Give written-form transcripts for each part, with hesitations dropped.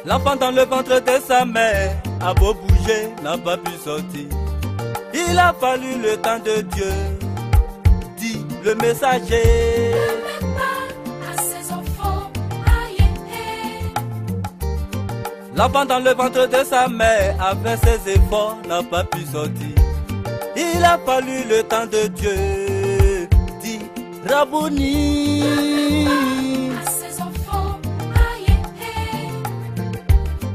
L'enfant dans le ventre de sa mère a beau bouger, n'a pas pu sortir. Il a fallu le temps de Dieu, dit le messager. L'enfant dans le ventre de sa mère a fait ses efforts, n'a pas pu sortir. Il a fallu le temps de Dieu, dit Rabouni.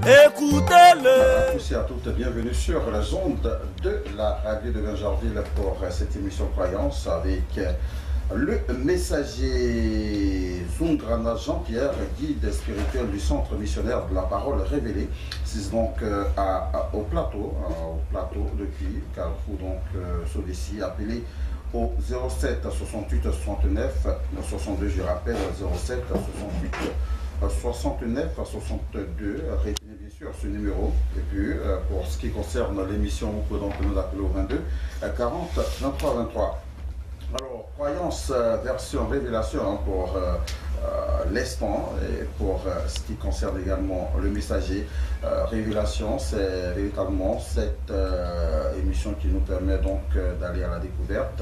Écoutez-le. À tous et à toutes, bienvenue sur les ondes de la radio de Vingerville pour cette émission Croyance avec le messager Zungrana Jean-Pierre, guide spirituel du centre missionnaire de la parole révélée. C'est donc au plateau depuis Carrefour, donc celui-ci appelé au 07 68 69 62, je rappelle 07 68 69 62, retenez bien sûr ce numéro. Et puis pour ce qui concerne l'émission, vous pouvez donc nous appeler au 22 40 23 23. Alors, croyance version révélation pour l'instant, et pour ce qui concerne également le messager. Révélation, c'est véritablement cette émission qui nous permet donc d'aller à la découverte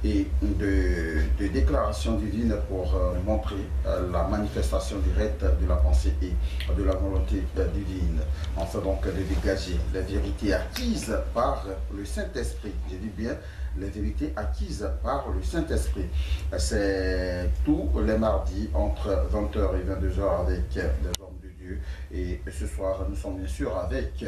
et de déclarations divines pour montrer la manifestation directe de la pensée et de la volonté divine. Enfin donc de dégager les vérités acquises par le Saint-Esprit. Je dis bien les vérités acquises par le Saint-Esprit. C'est tous les mardis entre 20h et 22h avec les hommes de Dieu. Et ce soir, nous sommes bien sûr avec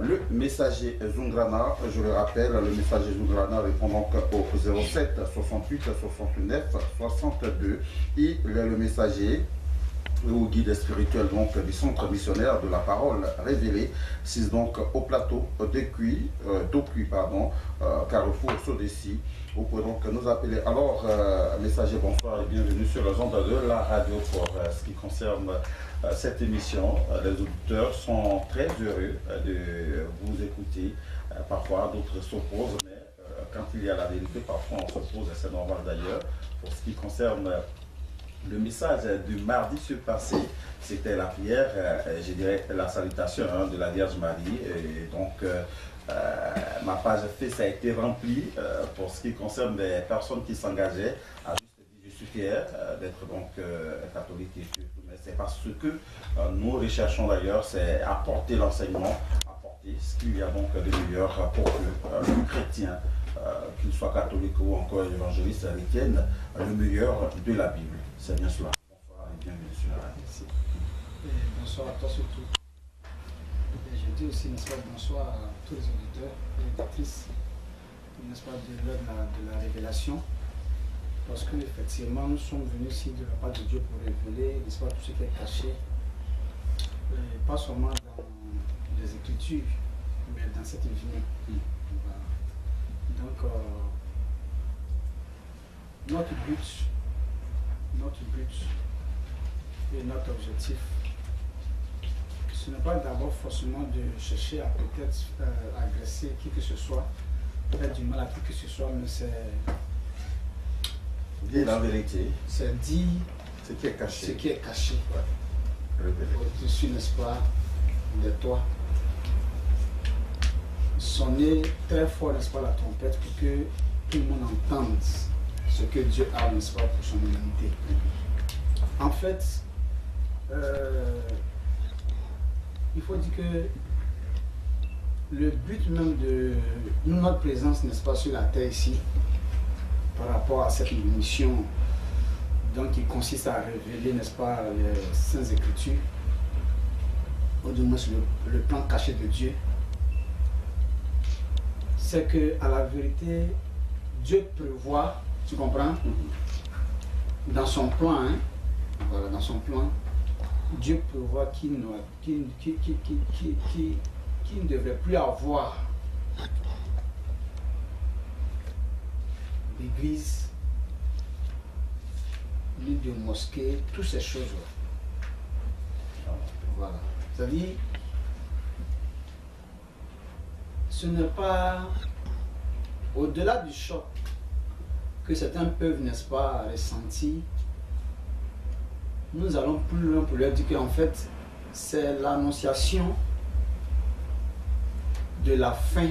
le messager Zungrana. Je le rappelle, le messager Zungrana répond donc au 07 68 69 62. Il est le messager ou guide spirituel donc du centre missionnaire de la parole révélée. C'est donc au plateau d'Opuy, Carrefour Sodessi. Vous pouvez donc nous appeler. Alors, messager, bonsoir et bienvenue sur les ondes de la radio pour ce qui concerne cette émission. Les auditeurs sont très heureux de vous écouter. Parfois, d'autres s'opposent, mais quand il y a la vérité, parfois on s'oppose, et c'est normal d'ailleurs. Pour ce qui concerne le message du mardi surpassé, c'était la prière, je dirais la salutation de la Vierge Marie. Et donc, ma page fait, ça a été remplie pour ce qui concerne les personnes qui s'engageaient à juste dire je suis fier d'être donc catholique et surtout, mais c'est parce que nous recherchons d'ailleurs, c'est apporter l'enseignement, apporter ce qu'il y a donc de meilleur pour que le chrétien, qu'il soit catholique ou encore évangéliste, retienne le meilleur de la Bible. C'est bien cela. Bonsoir et bienvenue sur la radio. Bonsoir à toi surtout. Et je dis aussi, n'est-ce pas, bonsoir à tous les auditeurs et auditrices, n'est-ce pas, de l'œuvre de la révélation. Parce que effectivement, nous sommes venus ici de la part de Dieu pour révéler, n'est-ce pas, tout ce qui est caché. Et pas seulement dans les Écritures, mais dans cette vie. Voilà. Donc, notre but et notre objectif, ce n'est pas d'abord forcément de chercher à peut-être agresser qui que ce soit, faire du mal à qui que ce soit, mais c'est dire la vérité. C'est dire ce qui est caché. Ce qui est caché. Ouais. Au-dessus, n'est-ce pas, de toi. Sonner très fort, n'est-ce pas, la trompette pour que tout le monde entende ce que Dieu a, n'est-ce pas, pour son humanité. En fait, il faut dire que le but même de notre présence, n'est-ce pas, sur la terre ici, par rapport à cette mission, donc qui consiste à révéler, n'est-ce pas, les Saintes Écritures, ou du moins le plan caché de Dieu, c'est que à la vérité, Dieu prévoit, tu comprends, dans son plan, hein, voilà, dans son plan, Dieu prévoit qu'il ne devrait plus avoir d'église, ni de mosquée, toutes ces choses-là. Voilà. C'est-à-dire, ce n'est pas au-delà du choc que certains peuvent, n'est-ce pas, ressentir. Nous allons plus loin pour leur dire qu'en fait, c'est l'annonciation de la fin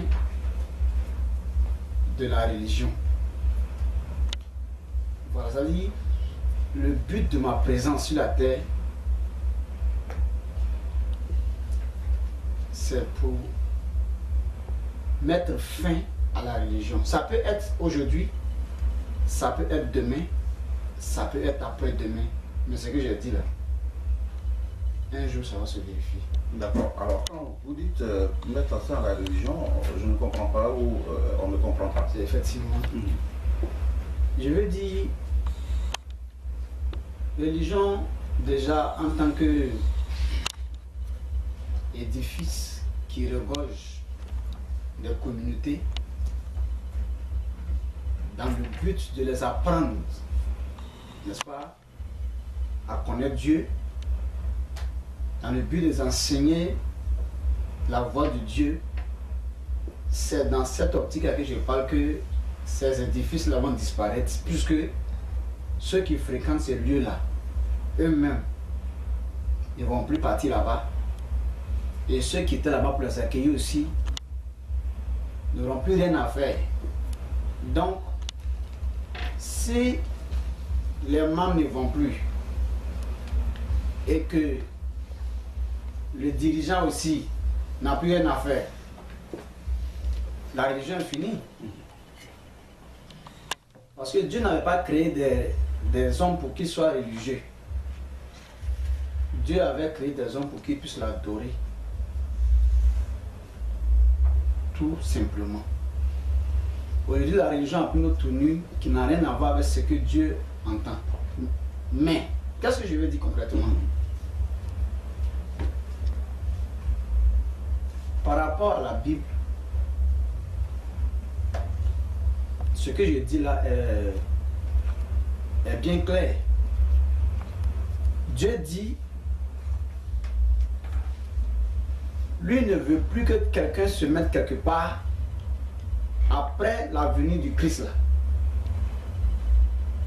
de la religion. Voilà, ça dit, le but de ma présence sur la terre, c'est pour mettre fin à la religion. Ça peut être aujourd'hui, ça peut être demain, ça peut être après-demain. Mais ce que j'ai dit là, un jour ça va se vérifier. D'accord. Alors, quand vous dites mettre fin à la religion, je ne comprends pas ou on ne comprend pas. C'est effectivement. Je veux dire, religion, déjà en tant que édifice qui regorge des communautés dans le but de les apprendre, n'est-ce pas, à connaître Dieu, dans le but de les enseigner la voie de Dieu. C'est dans cette optique à laquelle je parle que ces édifices-là vont disparaître, puisque ceux qui fréquentent ces lieux-là, eux-mêmes, ils ne vont plus partir là-bas. Et ceux qui étaient là-bas pour les accueillir aussi n'auront plus rien à faire. Donc, si les membres ne vont plus et que le dirigeant aussi n'a plus rien à faire, la religion est finie. Parce que Dieu n'avait pas créé des hommes pour qu'ils soient religieux. Dieu avait créé des hommes pour qu'ils puissent l'adorer. Tout simplement. Aujourd'hui, la religion a pris une autre tournure qui n'a rien à voir avec ce que Dieu entend. Mais, qu'est-ce que je veux dire concrètement? Par rapport à la Bible, ce que je dis là est bien clair. Dieu dit, lui ne veut plus que quelqu'un se mette quelque part après la venue du Christ là,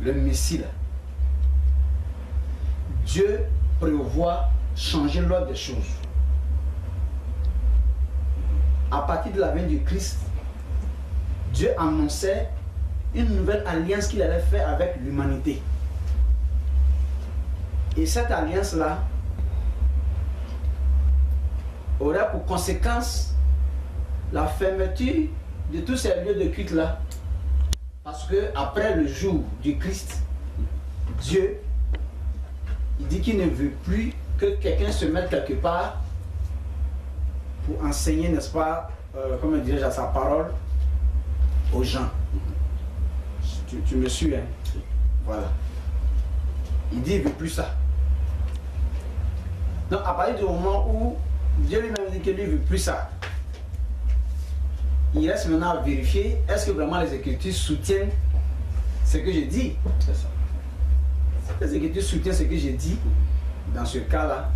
le Messie là. Dieu prévoit changer l'ordre des choses. À partir de la venue du Christ, Dieu annonçait une nouvelle alliance qu'il allait faire avec l'humanité. Et cette alliance-là aurait pour conséquence la fermeture de tous ces lieux de culte-là. Parce que après le jour du Christ, Dieu, il dit qu'il ne veut plus que quelqu'un se mette quelque part pour enseigner, n'est-ce pas, comment dirais-je, sa parole aux gens. Tu me suis, hein? Voilà. Il dit qu'il ne veut plus ça. Donc, à partir du moment où Dieu lui-même dit que lui ne veut plus ça, il reste maintenant à vérifier est-ce que vraiment les Écritures soutiennent ce que j'ai dit. C'est ça. Les Écritures soutiennent ce que j'ai dit. Dans ce cas-là.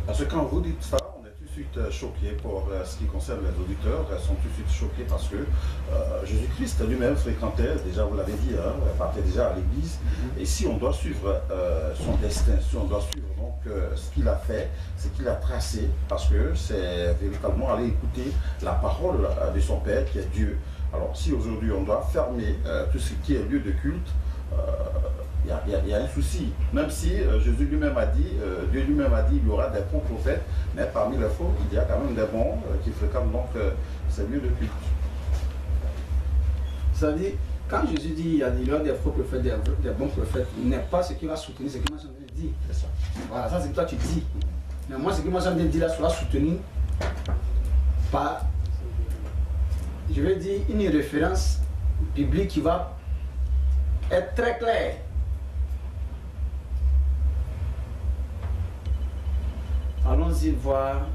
Parce que quand vous dites ça, on est tout de suite choqué pour ce qui concerne les auditeurs, ils sont tout de suite choqués parce que Jésus-Christ lui-même fréquentait, déjà vous l'avez dit, hein, partait déjà à l'église. Et si on doit suivre son destin, si on doit suivre donc ce qu'il a fait, ce qu'il a tracé, parce que c'est véritablement aller écouter la parole de son Père qui est Dieu. Alors si aujourd'hui on doit fermer tout ce qui est lieu de culte, il y a un souci. Même si Jésus lui-même a dit, Dieu lui-même a dit, il y aura des faux prophètes, mais parmi les faux, il y a quand même des bons qui fréquentent donc ces lieux de culte. C'est-à-dire, quand Jésus dit il y aura des faux prophètes, des bons prophètes, il n'est pas ce qui va soutenir ce que moi j'ai dit. C'est ça. Voilà, ça c'est ce que toi tu dis. Mais moi, ce que moi j'ai dit là sera soutenu par, je vais dire, une référence biblique qui va être très claire. Allons-y voir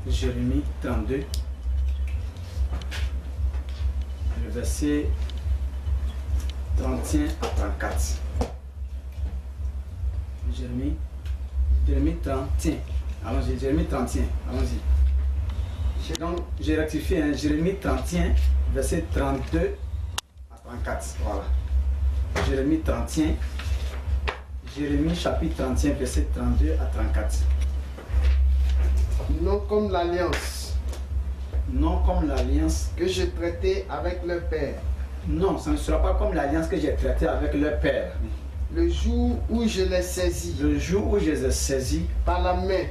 Jérémie 32, le verset 31 à 34. Jérémie 31. Allons-y, Jérémie 31. Allons-y. Donc, j'ai rectifié, hein, Jérémie 31, verset 32 à 34. Voilà. Jérémie 31. Jérémie chapitre 31, verset 32 à 34. Non comme l'alliance Non comme l'alliance. que je traitais avec leur père, Non, ça ne sera pas comme l'alliance que j'ai traitée avec leur père. le jour où je les saisis Le jour où je les ai saisis par la main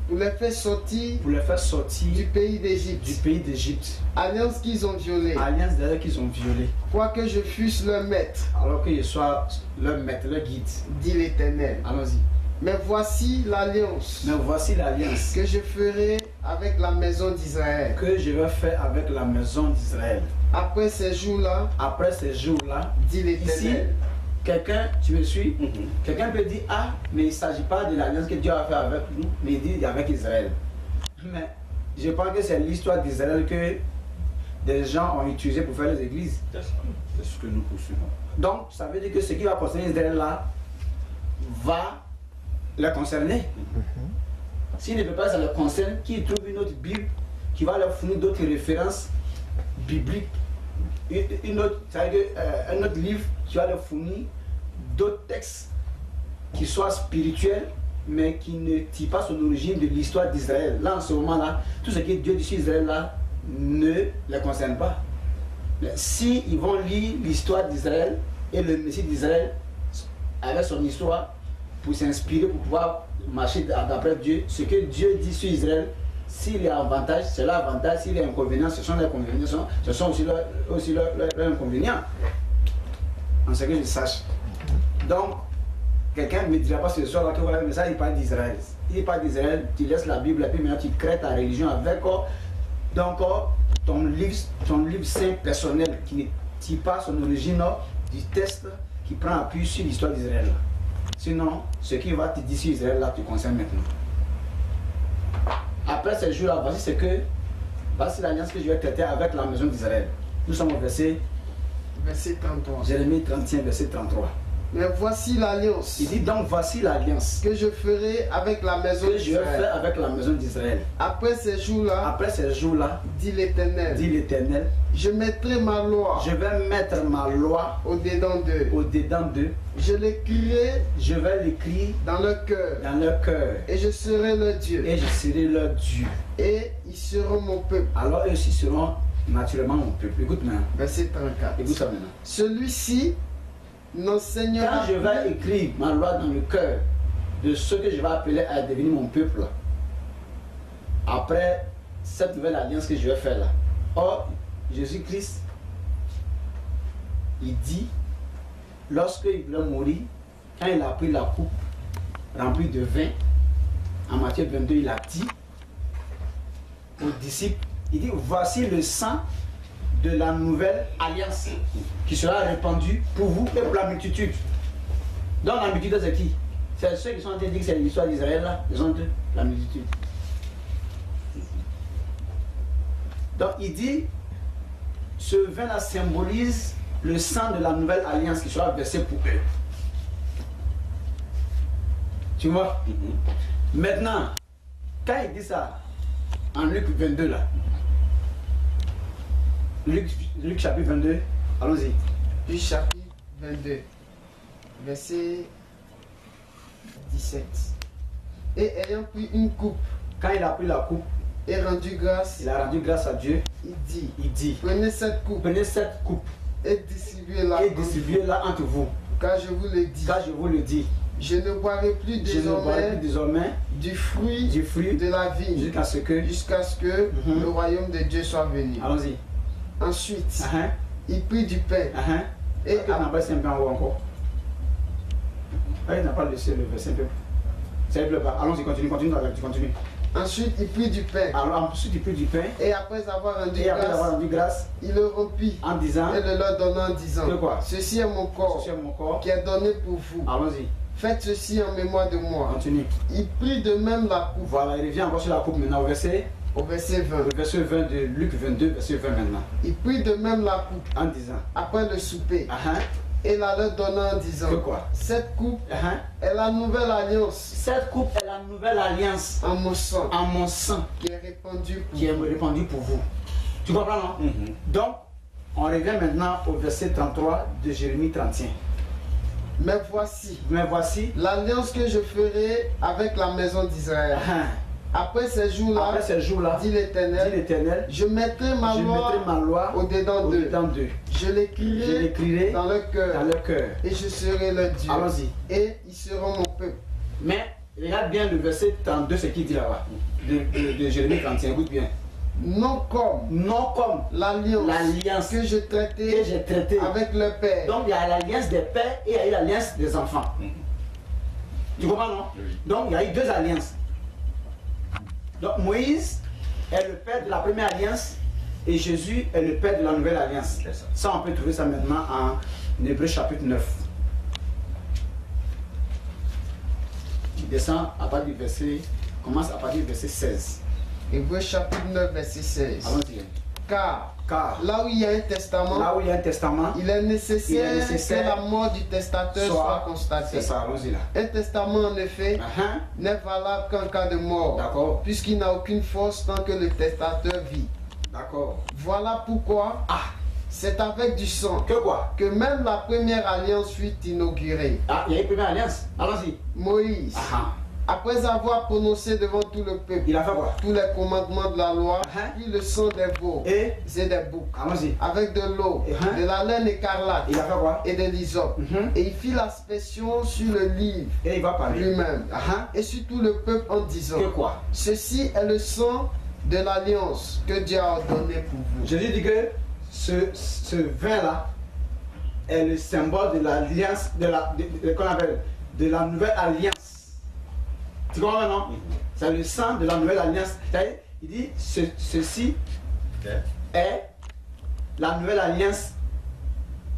pour les faire sortir du pays du d'Égypte, pays d'Égypte. alliance qu'ils ont violée, Alliance d'ailleurs qu'ils ont violée. quoique je fusse leur maître, Alors que je sois leur maître, leur guide. dit l'Éternel. Allons-y. Mais voici l'alliance Mais voici l'alliance que je ferai avec la maison d'Israël. que je vais faire avec la maison d'Israël. Après ces jours-là, Après ces jours-là, dit l'Éternel. quelqu'un, tu me suis? Quelqu'un peut dire, ah, mais il ne s'agit pas de l'alliance que Dieu a fait avec nous, mais il dit avec Israël. Mais je pense que c'est l'histoire d'Israël que des gens ont utilisé pour faire les églises. C'est ce que nous poursuivons. Donc, ça veut dire que ce qui va concerner Israël là va les concerner. S'il ne peut pas, ça les concerne, qu'ils trouvent une autre Bible qui va leur fournir d'autres références bibliques. Un autre livre qui va leur fournir d'autres textes qui soient spirituels, mais qui ne tirent pas son origine de l'histoire d'Israël. Là, en ce moment-là, tout ce que Dieu dit sur Israël là ne les concerne pas. Mais si ils vont lire l'histoire d'Israël et le Messie d'Israël avec son histoire pour s'inspirer, pour pouvoir marcher d'après Dieu, ce que Dieu dit sur Israël, s'il y a avantage, c'est leur avantage, s'il y a inconvénient, ce sont les inconvénients, ce sont aussi leurs inconvénients. En ce que je sache. Donc, quelqu'un ne me dira pas ce soir là que voilà, mais ça il parle d'Israël. Il parle d'Israël, tu laisses la Bible et puis maintenant tu crées ta religion avec donc ton livre saint personnel qui ne tire pas son origine du texte qui prend appui sur l'histoire d'Israël. Sinon, ce qui va te dire sur Israël là te concerne maintenant. Après ces jours-là, voici l'alliance que je vais traiter avec la maison d'Israël. Nous sommes au verset Verset 33. Jérémie 31, verset 33. Mais voici l'alliance Il dit donc voici l'alliance que je ferai avec la maison que je vais faire d'Israël. avec la maison d'Israël. Après ces jours-là, Après ces jours-là, dit l'Éternel, dit l'Éternel, je mettrai ma loi je vais mettre ma loi au-dedans d'eux. au-dedans d'eux. Je l'écrirai Je vais l'écrire dans leur cœur. dans leur cœur. Et je serai leur Dieu. Et je serai leur Dieu. Et ils seront mon peuple. Alors eux aussi seront naturellement mon peuple. Écoute maintenant. Verset 34. Écoute ça maintenant. Celui-ci n'enseignera Quand je vais plus écrire ma loi dans le cœur de ceux que je vais appeler à devenir mon peuple, après cette nouvelle alliance que je vais faire là. Or, Jésus-Christ, il dit, lorsqu'il voulait mourir, quand il a pris la coupe remplie de vin, en Matthieu 22, il a dit aux disciples, il dit, voici le sang de la nouvelle alliance qui sera répandue pour vous et pour la multitude. Donc la multitude c'est qui? C'est ceux qui sont en train de dire que c'est l'histoire d'Israël là, ils ont la multitude. Donc il dit, ce vin là symbolise le sang de la nouvelle alliance qui sera versé pour eux. Tu vois? Maintenant, quand il dit ça, en Luc 22 là, Luc chapitre 22, allons-y. Luc chapitre 22, verset 17. Et ayant pris une coupe Quand il a pris la coupe, et rendu grâce, il a rendu grâce à Dieu, il dit, prenez cette coupe et distribuez-la et distribuez-la entre vous. car je vous le dis, Car je vous le dis, je ne boirai plus je ne boirai plus désormais désormais du fruit du fruit de la vigne jusqu'à ce que... jusqu'à ce que Mhm. le royaume de Dieu soit venu. Allons-y. Ensuite, Uh-huh. il prit du pain Et et on n'a pas un peu en haut encore. Il n'a pas laissé le verset un peu. Ça ne plaît pas. Allons-y, continue. ensuite il prit du pain Alors ensuite il prit du pain et après avoir rendu et après avoir grâce, rendu grâce il le rompit en disant, et le leur donna en disant, Que quoi? ceci est mon corps ceci est mon corps. qui est donné pour vous. Allons-y, Faites ceci en mémoire de moi. continue. Il prit de même la coupe Voilà, il revient encore sur la coupe maintenant au verset au verset 20. Le verset 20 de Luc 22, verset 20 maintenant. Il prit de même la coupe En disant, après le souper uh-huh, et la leur donna en disant, que quoi? cette coupe Uh-huh. est la nouvelle alliance Cette coupe est la nouvelle alliance en mon sang en mon sang qui est répandue pour qui est vous. répandue pour vous. Tu comprends, non? Donc, on revient maintenant au verset 33 de Jérémie 31. mais voici l'alliance que je ferai avec la maison d'Israël. Après ces jours-là, dit l'Éternel, je mettrai ma loi au-dedans d'eux. Je l'écrirai dans leur cœur. Et je serai leur Dieu. Et ils seront mon peuple. Mais regarde bien le verset 32, ce qu'il dit là-bas. De Jérémie 31, écoute bien. Non comme l'alliance que j'ai traitée avec le père. Donc il y a l'alliance des pères et il y a eu l'alliance des enfants. Tu comprends, non? Donc il y a eu deux alliances. Donc Moïse est le père de la première alliance et Jésus est le père de la nouvelle alliance. Ça, on peut trouver ça maintenant en Hébreux chapitre 9. Il descend à partir du verset, commence à partir du verset 16. Hébreux chapitre 9, verset 16. Allons-y. Car là où il y a un testament, il est nécessaire que la mort du testateur soit constatée. C'est ça, allons-y là. Un testament, en effet, n'est valable qu'en cas de mort, puisqu'il n'a aucune force tant que le testateur vit. Voilà pourquoi c'est avec du sang que même la première alliance fut inaugurée. Il y a une première alliance. Allons-y. Moïse. Après avoir prononcé devant tout le peuple il a fait quoi? Tous les commandements de la loi, prit le sang des veaux et des boucs, avec de l'eau, de la laine écarlate il a fait quoi? Et de l'hysope. Et il fit l'aspersion sur le livre et il va parler lui-même et sur tout le peuple en disant ceci est le sang de l'alliance que Dieu a ordonné pour vous. Jésus dit que ce vin-là est le symbole de l'alliance, de la nouvelle alliance. Tu comprends maintenant? C'est le sang de la nouvelle alliance. Il dit ceci est la nouvelle alliance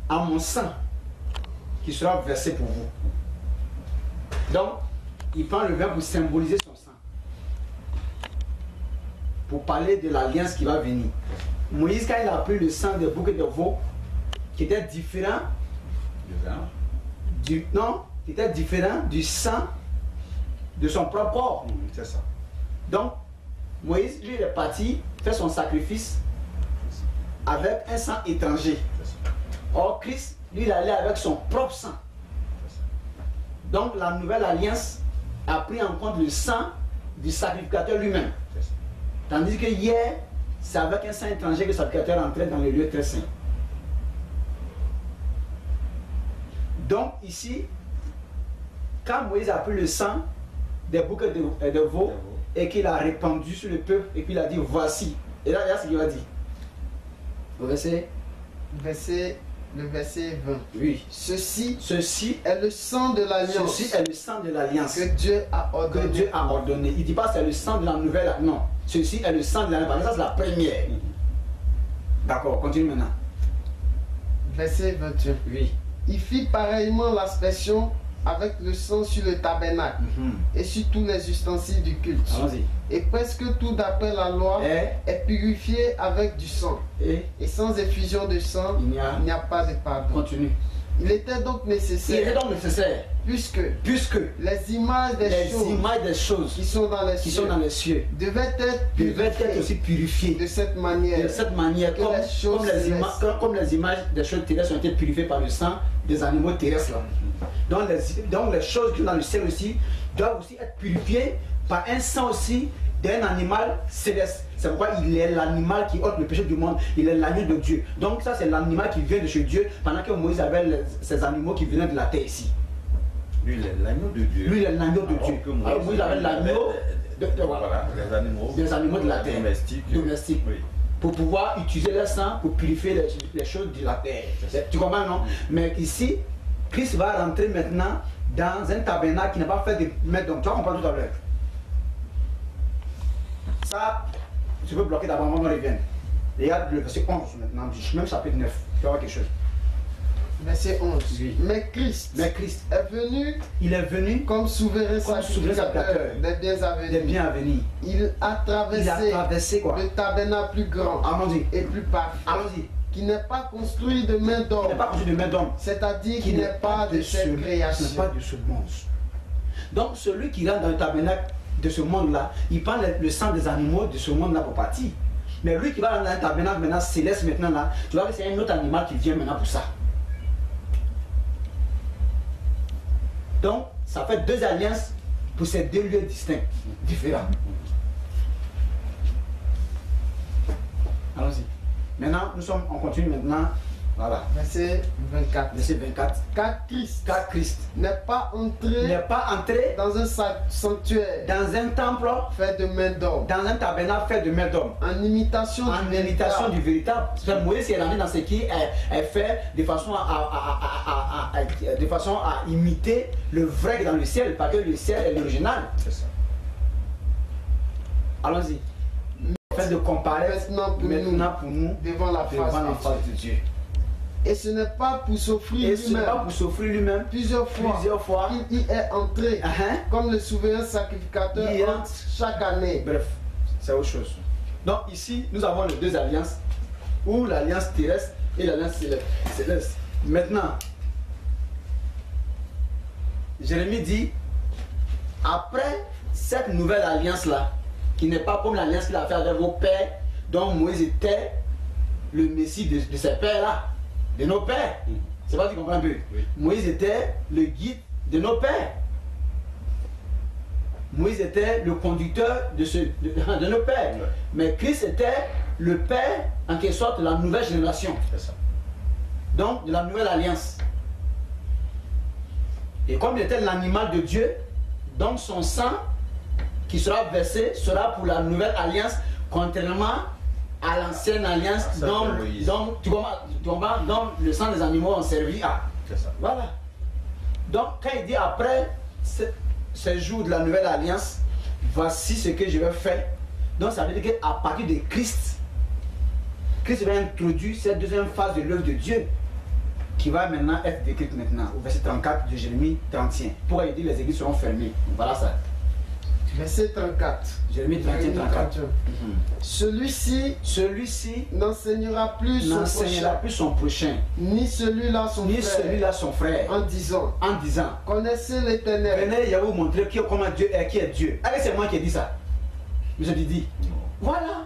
à mon sang qui sera versé pour vous. Donc, il prend le vin pour symboliser son sang. Pour parler de l'alliance qui va venir. Moïse, quand il a pris le sang des boucs et des veaux, qui était différent du sang de son propre corps. C'est ça. Donc, Moïse, lui, il est parti faire son sacrifice avec un sang étranger. Or, Christ, lui, il allait avec son propre sang. Donc, la nouvelle alliance a pris en compte le sang du sacrificateur lui-même. Tandis que hier, c'est avec un sang étranger que le sacrificateur entrait dans le lieu très saint. Donc, ici, quand Moïse a pris le sang des boucs et de veaux et qu'il a répandu sur le peuple et puis il a dit voici. Et là, il y a ce qu'il va dire. Le verset 20. Oui. Ceci est le sang de l'alliance. Ceci est le sang de l'alliance que Dieu a ordonné. Il ne dit pas c'est le sang de la nouvelle. Non. Ceci est le sang de l'alliance. Ça, c'est la première. D'accord, continue maintenant. Verset 21. Oui. Il fit pareillement l'aspersion avec le sang sur le tabernacle et sur tous les ustensiles du culte. Et presque tout d'après la loi est purifié avec du sang. Et sans effusion de sang, il n'y a pas de pardon. Continue. Il était donc nécessaire. Puisque les images des choses qui sont dans les cieux devaient être aussi purifiées de cette manière. Comme les images des choses terrestres ont été purifiées par le sang des animaux terrestres. Donc les choses qui sont dans le ciel aussi doivent aussi être purifiées par un sang aussi d'un animal céleste. C'est pourquoi il est l'animal qui ôte le péché du monde. Il est l'agneau de Dieu. Donc ça c'est l'animal qui vient de chez Dieu pendant que Moïse avait ces animaux qui venaient de la terre ici. Lui il est l'agneau de Dieu. Lui il est l'agneau de Dieu. Alors Moïse avait l'agneau des animaux de la terre. Domestiques. Oui. Pour pouvoir utiliser le sang pour purifier les choses de la terre. Tu comprends, non? Mais ici, Christ va rentrer maintenant dans un tabernacle qui n'est pas fait de main d'homme. Tu vas comprendre tout à l'heure. Ça, tu peux bloquer d'abord, on revient. Regarde le verset 11 maintenant, même chapitre 9. Tu vas voir quelque chose. Verset 11. Oui. Mais Christ est venu. Il est venu comme souverain sacrificateur des biens à venir. Il a traversé quoi? Le tabernacle plus grand et plus parfait. Allons-y. Qui n'est pas construit de main d'homme. C'est-à-dire qu'il n'est pas de cette création. Qui n'est pas de ce monde. Donc celui qui rentre dans le tabernacle de ce monde-là, il prend le sang des animaux de ce monde-là pour partir. Mais lui qui va dans un tabernacle maintenant céleste maintenant là, tu vois que c'est un autre animal qui vient maintenant pour ça. Donc, ça fait 2 alliances pour ces 2 lieux distincts, différents. Allons-y. Maintenant, on continue maintenant. Voilà. Verset 24. Verset 24. Car Christ n'est pas entré dans un sanctuaire, dans un temple fait de main d'homme, dans un tabernacle fait de main d'homme, en imitation du véritable. Moïse est rentré dans ce qui est fait de façon à imiter le vrai dans le ciel, parce que le ciel est l'original. C'est ça. Allons-y. Fait de comparer maintenant pour nous devant la face de Dieu. Et ce n'est pas pour s'offrir lui-même plusieurs fois qu'il y est entré comme le souverain sacrificateur entre chaque année. Bref, c'est autre chose. Donc ici, nous avons les 2 alliances, ou l'alliance terrestre et l'alliance céleste. Maintenant, Jérémie dit, après cette nouvelle alliance-là, qui n'est pas comme l'alliance qu'il a fait avec vos pères, dont Moïse était le Messie de ces pères-là, de nos pères. C'est pas, tu comprends un peu? Oui. Moïse était le guide de nos pères. Moïse était le conducteur de nos pères. Oui. Mais Christ était le père, en quelque sorte, de la nouvelle génération. C'est ça. Donc, de la nouvelle alliance. Et comme il était l'animal de Dieu, donc son sang qui sera versé sera pour la nouvelle alliance, contrairement à l'ancienne alliance dont le sang des animaux ont servi à. C'est ça. Voilà. Donc, quand il dit après ces jours de la nouvelle alliance, voici ce que je vais faire. Donc, ça veut dire qu'à partir de Christ va introduire cette deuxième phase de l'œuvre de Dieu qui va maintenant être décrite maintenant au verset 34 de Jérémie 31. Pourquoi il dit les églises seront fermées? Voilà ça. Verset 34. Jérémie 34. Celui-ci n'enseignera plus son prochain, ni celui-là son frère, en disant connaissez l'Éternel. Venez, vous montrer comment Dieu est, qui est Dieu. Allez, c'est moi qui ai dit ça. Monsieur Didi. Voilà.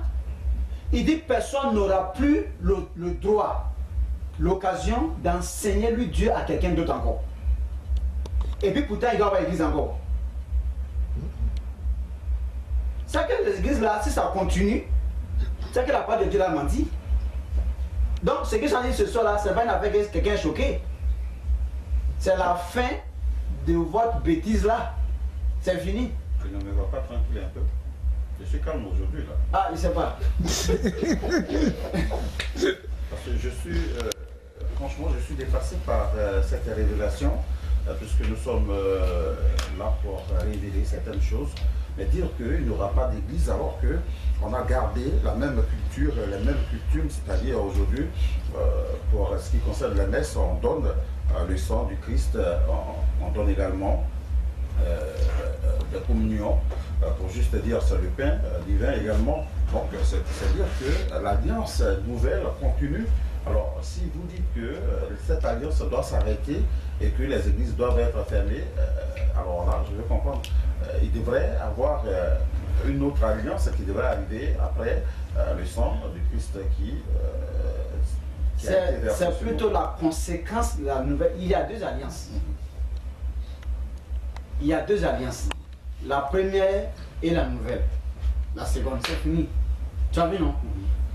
Il dit personne n'aura plus le droit, l'occasion d'enseigner lui Dieu à quelqu'un d'autre encore. Et puis pourtant il doit avoir l'église encore. C'est que l'église là, si ça continue, c'est que la part de Dieu l'a menti. Donc ce que j'en dis ce soir là, c'est pas une affaire que quelqu'un est choqué. C'est la fin de votre bêtise là. C'est fini. Tu ne me vois pas tranquille un peu. Je suis calme aujourd'hui là. Ah, je sais pas. Parce que je suis, franchement, je suis dépassé par cette révélation, puisque nous sommes là pour révéler certaines choses. Mais dire qu'il n'y aura pas d'église alors qu'on a gardé la même culture, les mêmes coutumes, c'est-à-dire aujourd'hui, pour ce qui concerne la messe, on donne le sang du Christ, on donne également la communion, pour juste dire c'est le pain divin également. Donc c'est-à-dire que l'alliance nouvelle continue. Alors si vous dites que cette alliance doit s'arrêter et que les églises doivent être fermées, alors là je veux comprendre. Il devrait avoir une autre alliance qui devrait arriver après le sang du Christ qui a été versé. C'est plutôt la conséquence de la nouvelle. Il y a 2 alliances. Il y a 2 alliances. La première et la nouvelle. La seconde, c'est fini. Tu as vu, non?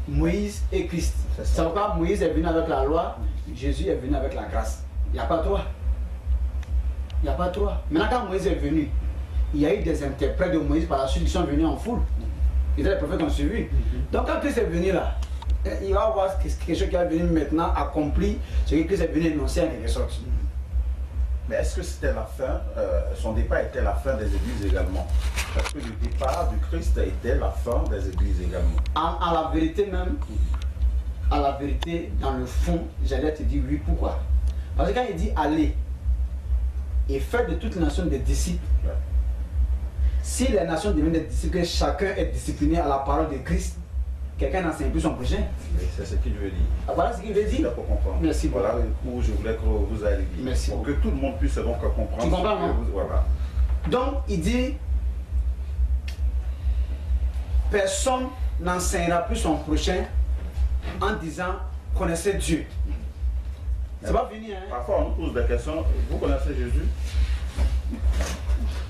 Moïse et Christ. C'est pourquoi Moïse est venu avec la loi, Jésus est venu avec la grâce. Il n'y a pas 3. Il n'y a pas 3. Maintenant, quand Moïse est venu, il y a eu des interprètes de Moïse par la suite qui sont venus en foule. Ils étaient les prophètes qui ont suivi. Donc quand Christ est venu là, il va voir quelque chose qui est venu maintenant accomplir ce que Christ est venu énoncer en quelque sorte. Mais est-ce que c'était la fin, son départ était la fin des églises également? Parce que le départ du Christ était la fin des églises également. À la vérité même, à la vérité, dans le fond, j'allais te dire oui, pourquoi? Parce que quand il dit allez et faire de toutes les nations des disciples, ouais. Si les nations deviennent des disciples, que chacun est discipliné à la parole de Christ, quelqu'un n'enseigne plus son prochain. C'est ce qu'il veut dire. Ah, voilà ce qu'il veut dire. Pour comprendre. Merci beaucoup. Voilà où je voulais que vous arriviez. Merci pour que tout le monde puisse donc comprendre. Tu comprends, non? Voilà. Donc, il dit personne n'enseignera plus son prochain en disant connaissez Dieu. C'est pas fini, hein? Parfois, on nous pose des questions. Vous connaissez Jésus?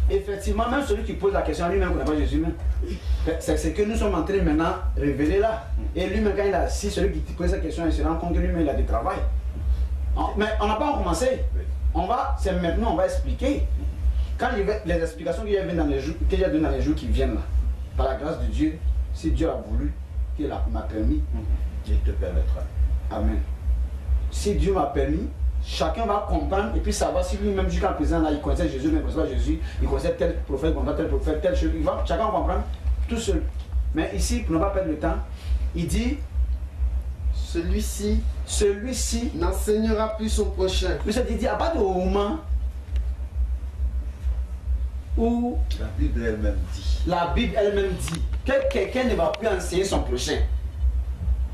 Effectivement, même celui qui pose la question à lui-même connaît pas Jésus même. C'est ce que nous sommes en train de maintenant révéler là. Et lui-même, quand il a assis, celui qui pose cette question, il se rend compte que lui-même il a du travail. Mais on n'a pas commencé. C'est maintenant, on va expliquer. Quand les explications que j'ai données dans les jours qui viennent là, par la grâce de Dieu, si Dieu a voulu, qu'il m'a permis, il te permettra. Amen. Si Dieu m'a permis, chacun va comprendre et puis savoir si lui-même jusqu'à présent là, il connaissait Jésus, mais il connaissait pas Jésus, il connaissait tel prophète, telle chose, chacun va comprendre tout seul. Mais ici, pour ne pas perdre le temps, il dit celui-ci n'enseignera plus son prochain. Mais ça dit à pas de moment où la Bible elle-même dit que quelqu'un ne va plus enseigner son prochain.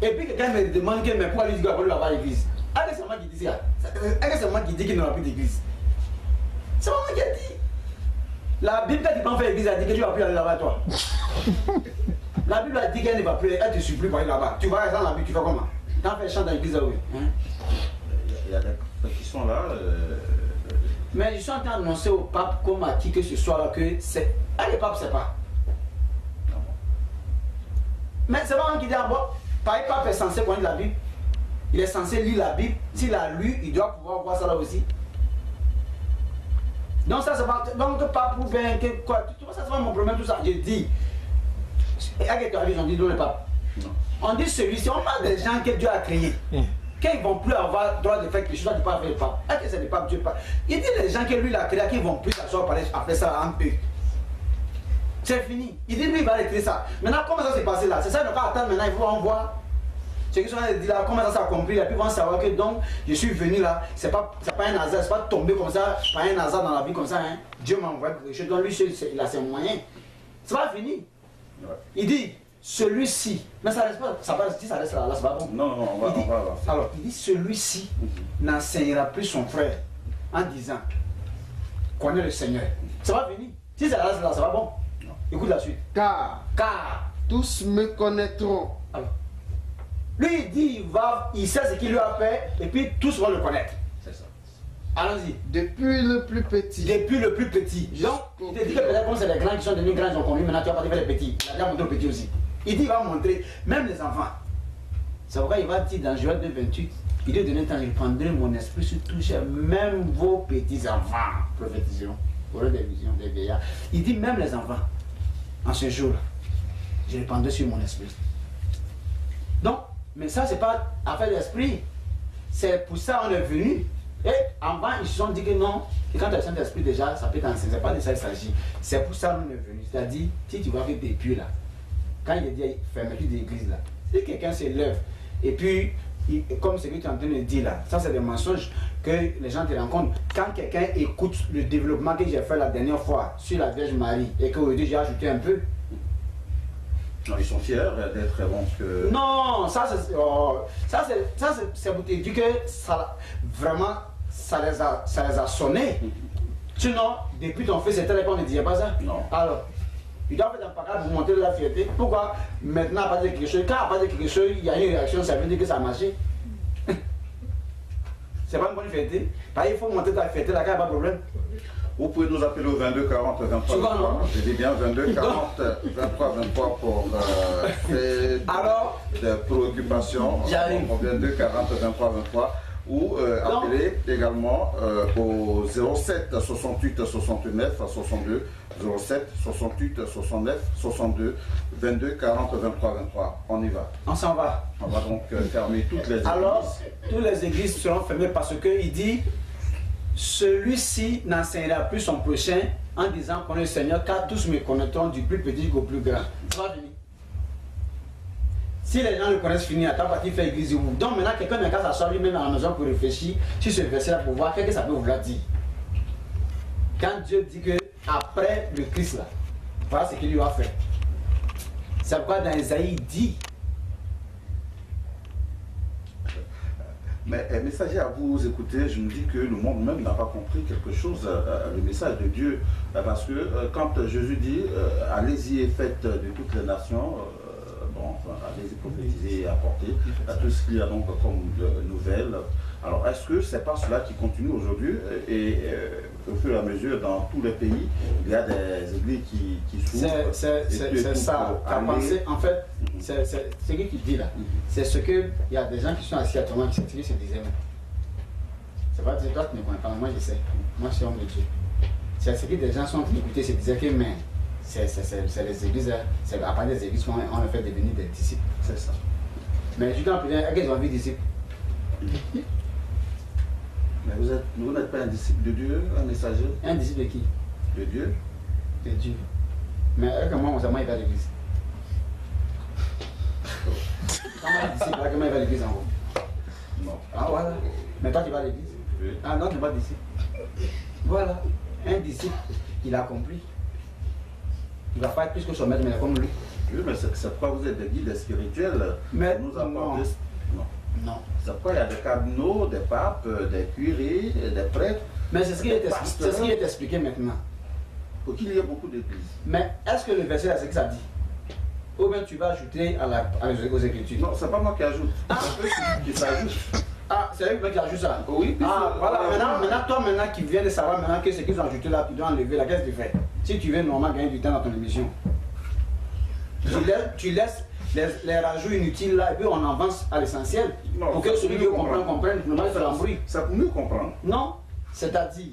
Et puis quelqu'un me demande que mais pourquoi lui dit qu'il va plus avoir l'église. Est-ce que c'est moi qui dis ça? Est-ce que c'est moi qui dis qu'il n'y aura plus d'église? C'est moi qui ai dit. La Bible, quand tu prends faire l'église, elle dit que tu ne vas plus aller là-bas, toi. La Bible a dit qu'elle ne va plus, elle te supplie pour aller là-bas. Tu vas rester dans la Bible, tu fais comment? Tu as fait chant dans l'église, oui. Il y a des qui sont là. Mais je suis en train d'annoncer au pape, comme à qui que ce soit là, que c'est. Ah, le pape, c'est pas. Mais c'est pas moi qui dis, ah bon, pareil, le pape est censé connaître la Bible. Il est censé lire la Bible. S'il a lu, il doit pouvoir voir ça là aussi. Donc ça c'est pas. Donc pas pour bien que quoi. Tu vois ça c'est pas mon problème tout ça. Je dis. Et à quelqu'un ils ont dit non le pape. On dit celui-ci, on parle des gens que Dieu a créés. Qu'ils ne vont plus avoir droit de faire quelque chose, de ne pas faire le pape. Est-ce que c'est le pape Dieu pas? Il dit les gens que lui il a créés qui ne vont plus s'asseoir après ça en eux. C'est fini. Il dit lui il va arrêter ça. Maintenant comment ça s'est passé là? C'est ça, il ne va pas attendre maintenant, il faut en voir. Ceux qui sont dit là, comment ça s'est accompli, et puis ils vont savoir que donc je suis venu là, c'est pas un hasard, c'est pas tombé comme ça, pas un hasard dans la vie comme ça. Hein. Dieu m'a envoyé quelque chose, donc lui il a ses moyens. C'est pas fini. Ouais. Il dit celui-ci, mais ça reste pas, ça reste là, c'est pas bon. Non, on va avancer. Alors il dit celui-ci n'enseignera plus son frère en disant connais le Seigneur. Ça va venir. Si ça reste là, ça va bon. Non. Écoute la suite. Car tous me connaîtront. Alors, lui il dit il sait ce qu'il lui a fait et puis tous vont le connaître. C'est ça. Allons-y. Depuis le plus petit. Depuis le plus petit. Donc, il te dit que peut-être comme c'est les grands qui sont devenus grands, ils ont connu, maintenant tu vas pas faire les petits. Il a déjà montré aux petits aussi. Il dit il va montrer, même les enfants. C'est pourquoi il va dire dans Joël 2,28, il dit de temps, je prendrai mon esprit sur toucher même vos petits enfants. Prophétisons, pour des visions des vieillards. Il dit même les enfants, en ce jour-là, je répandrai sur mon esprit. Donc, mais ça, c'est pas affaire d'esprit. C'est pour ça qu'on est venu. Et avant, ils se sont dit que non, que quand tu as le Saint-Esprit déjà, ça peut t'enseigner. C'est pas de ça qu'il s'agit. C'est pour ça qu'on est venu. C'est-à-dire, si tu vois que des pieux là, quand il est dit fermeture d'église là, si quelqu'un se lève, et puis, comme ce que tu es en train de dire là, ça c'est des mensonges que les gens te rencontrent. Quand quelqu'un écoute le développement que j'ai fait la dernière fois sur la Vierge Marie, et qu'aujourd'hui j'ai ajouté un peu, non, ils sont fiers d'être donc. Non, ça c'est pour te dire que ça, vraiment, ça les a sonnés. Sinon, depuis ton fils était là, on ne disait pas ça. Non. Alors, il doit faire un package pour montrer de la fierté. Pourquoi maintenant, à partir de quelque chose, quand à partir de quelque chose, il y a une réaction, ça veut dire que ça a marché. C'est pas une bonne fierté. Il faut montrer de la fierté, là, il n'y a pas de problème. Vous pouvez nous appeler au 22 40 23 23. Je dis bien 22 40 23 23 pour alors, des préoccupations. J'arrive. Au 22 40 23 23. Ou appeler également au 07 68 69 62 07 68 69 62 22 40 23 23. On y va. On s'en va. On va donc fermer toutes les églises. Alors, toutes les églises seront fermées parce qu'il dit celui-ci n'enseignera plus son prochain en disant qu'on est le Seigneur, car tous me connaîtront du plus petit qu'au plus grand. Ça va venir. Si les gens le connaissent fini, attends, partir faire église où. Donc maintenant, quelqu'un n'a qu'à s'asseoir lui-même à la maison pour réfléchir sur ce verset-là pour voir qu'est-ce que ça peut vouloir dire. Quand Dieu dit que après le Christ là, voilà ce qu'il lui a fait. C'est pourquoi dans Isaïe il dit. Mais messager, à vous écouter, je me dis que le monde même n'a pas compris quelque chose, le message de Dieu. Parce que quand Jésus dit allez-y et faites de toutes les nations, allez-y prophétiser et apporter à tout ce qu'il y a donc comme nouvelle. Alors, est-ce que c'est pas cela qui continue aujourd'hui et au fur et à mesure, dans tous les pays, il y a des églises qui s'ouvrent? C'est ça. Ta pensée, en fait, c'est ce que tu dis là. C'est ce que il y a des gens qui sont assis à toi qui se disaient. C'est pas toi qui ne connais pas, moi je sais. Moi je suis homme de Dieu. C'est ce que des gens sont écoutés, se disaient que mais c'est les églises, c'est à part des églises qu'on a fait devenir des disciples. C'est ça. Mais je t'en prie, qu'est-ce qu'on vit disciples? Mais vous n'êtes pas un disciple de Dieu, un messager? Un disciple de qui? De Dieu. De Dieu. Mais comment il va à l'église? Comment un disciple, comment il va à l'église en haut? Non. Ah voilà. Mais toi tu vas à l'église? Oui. Ah non, tu n'es pas disciple. Voilà. Un disciple, il a compris. Il va faire plus que son maître, mais comme lui. Oui, mais c'est pourquoi vous êtes des guides spirituels. Mais nous apportez... Non. C'est pourquoi il y a des cardinaux, des papes, des curés, des prêtres. Mais c'est ce qui est expliqué maintenant. Pour qu'il y ait beaucoup d'églises. Mais est-ce que le verset là, c'est que ça dit? Ou bien tu vas ajouter aux Écritures? Non, c'est pas moi qui ajoute. Ah. C'est eux qui s'ajoutent. Ah, c'est lui qui ajoute ça? Oui. Ah, voilà. Maintenant, toi qui viens de savoir maintenant que ce qu'ils ont ajouté là, tu dois enlever là, qu'est-ce que tu fais? Si tu veux normalement gagner du temps dans ton émission, tu laisses les rajouts inutiles là et puis on avance à l'essentiel pour que celui qui veut comprendre comprenne. Ne pas faire l'embrouille. C'est pour mieux comprendre. Non, c'est-à-dire,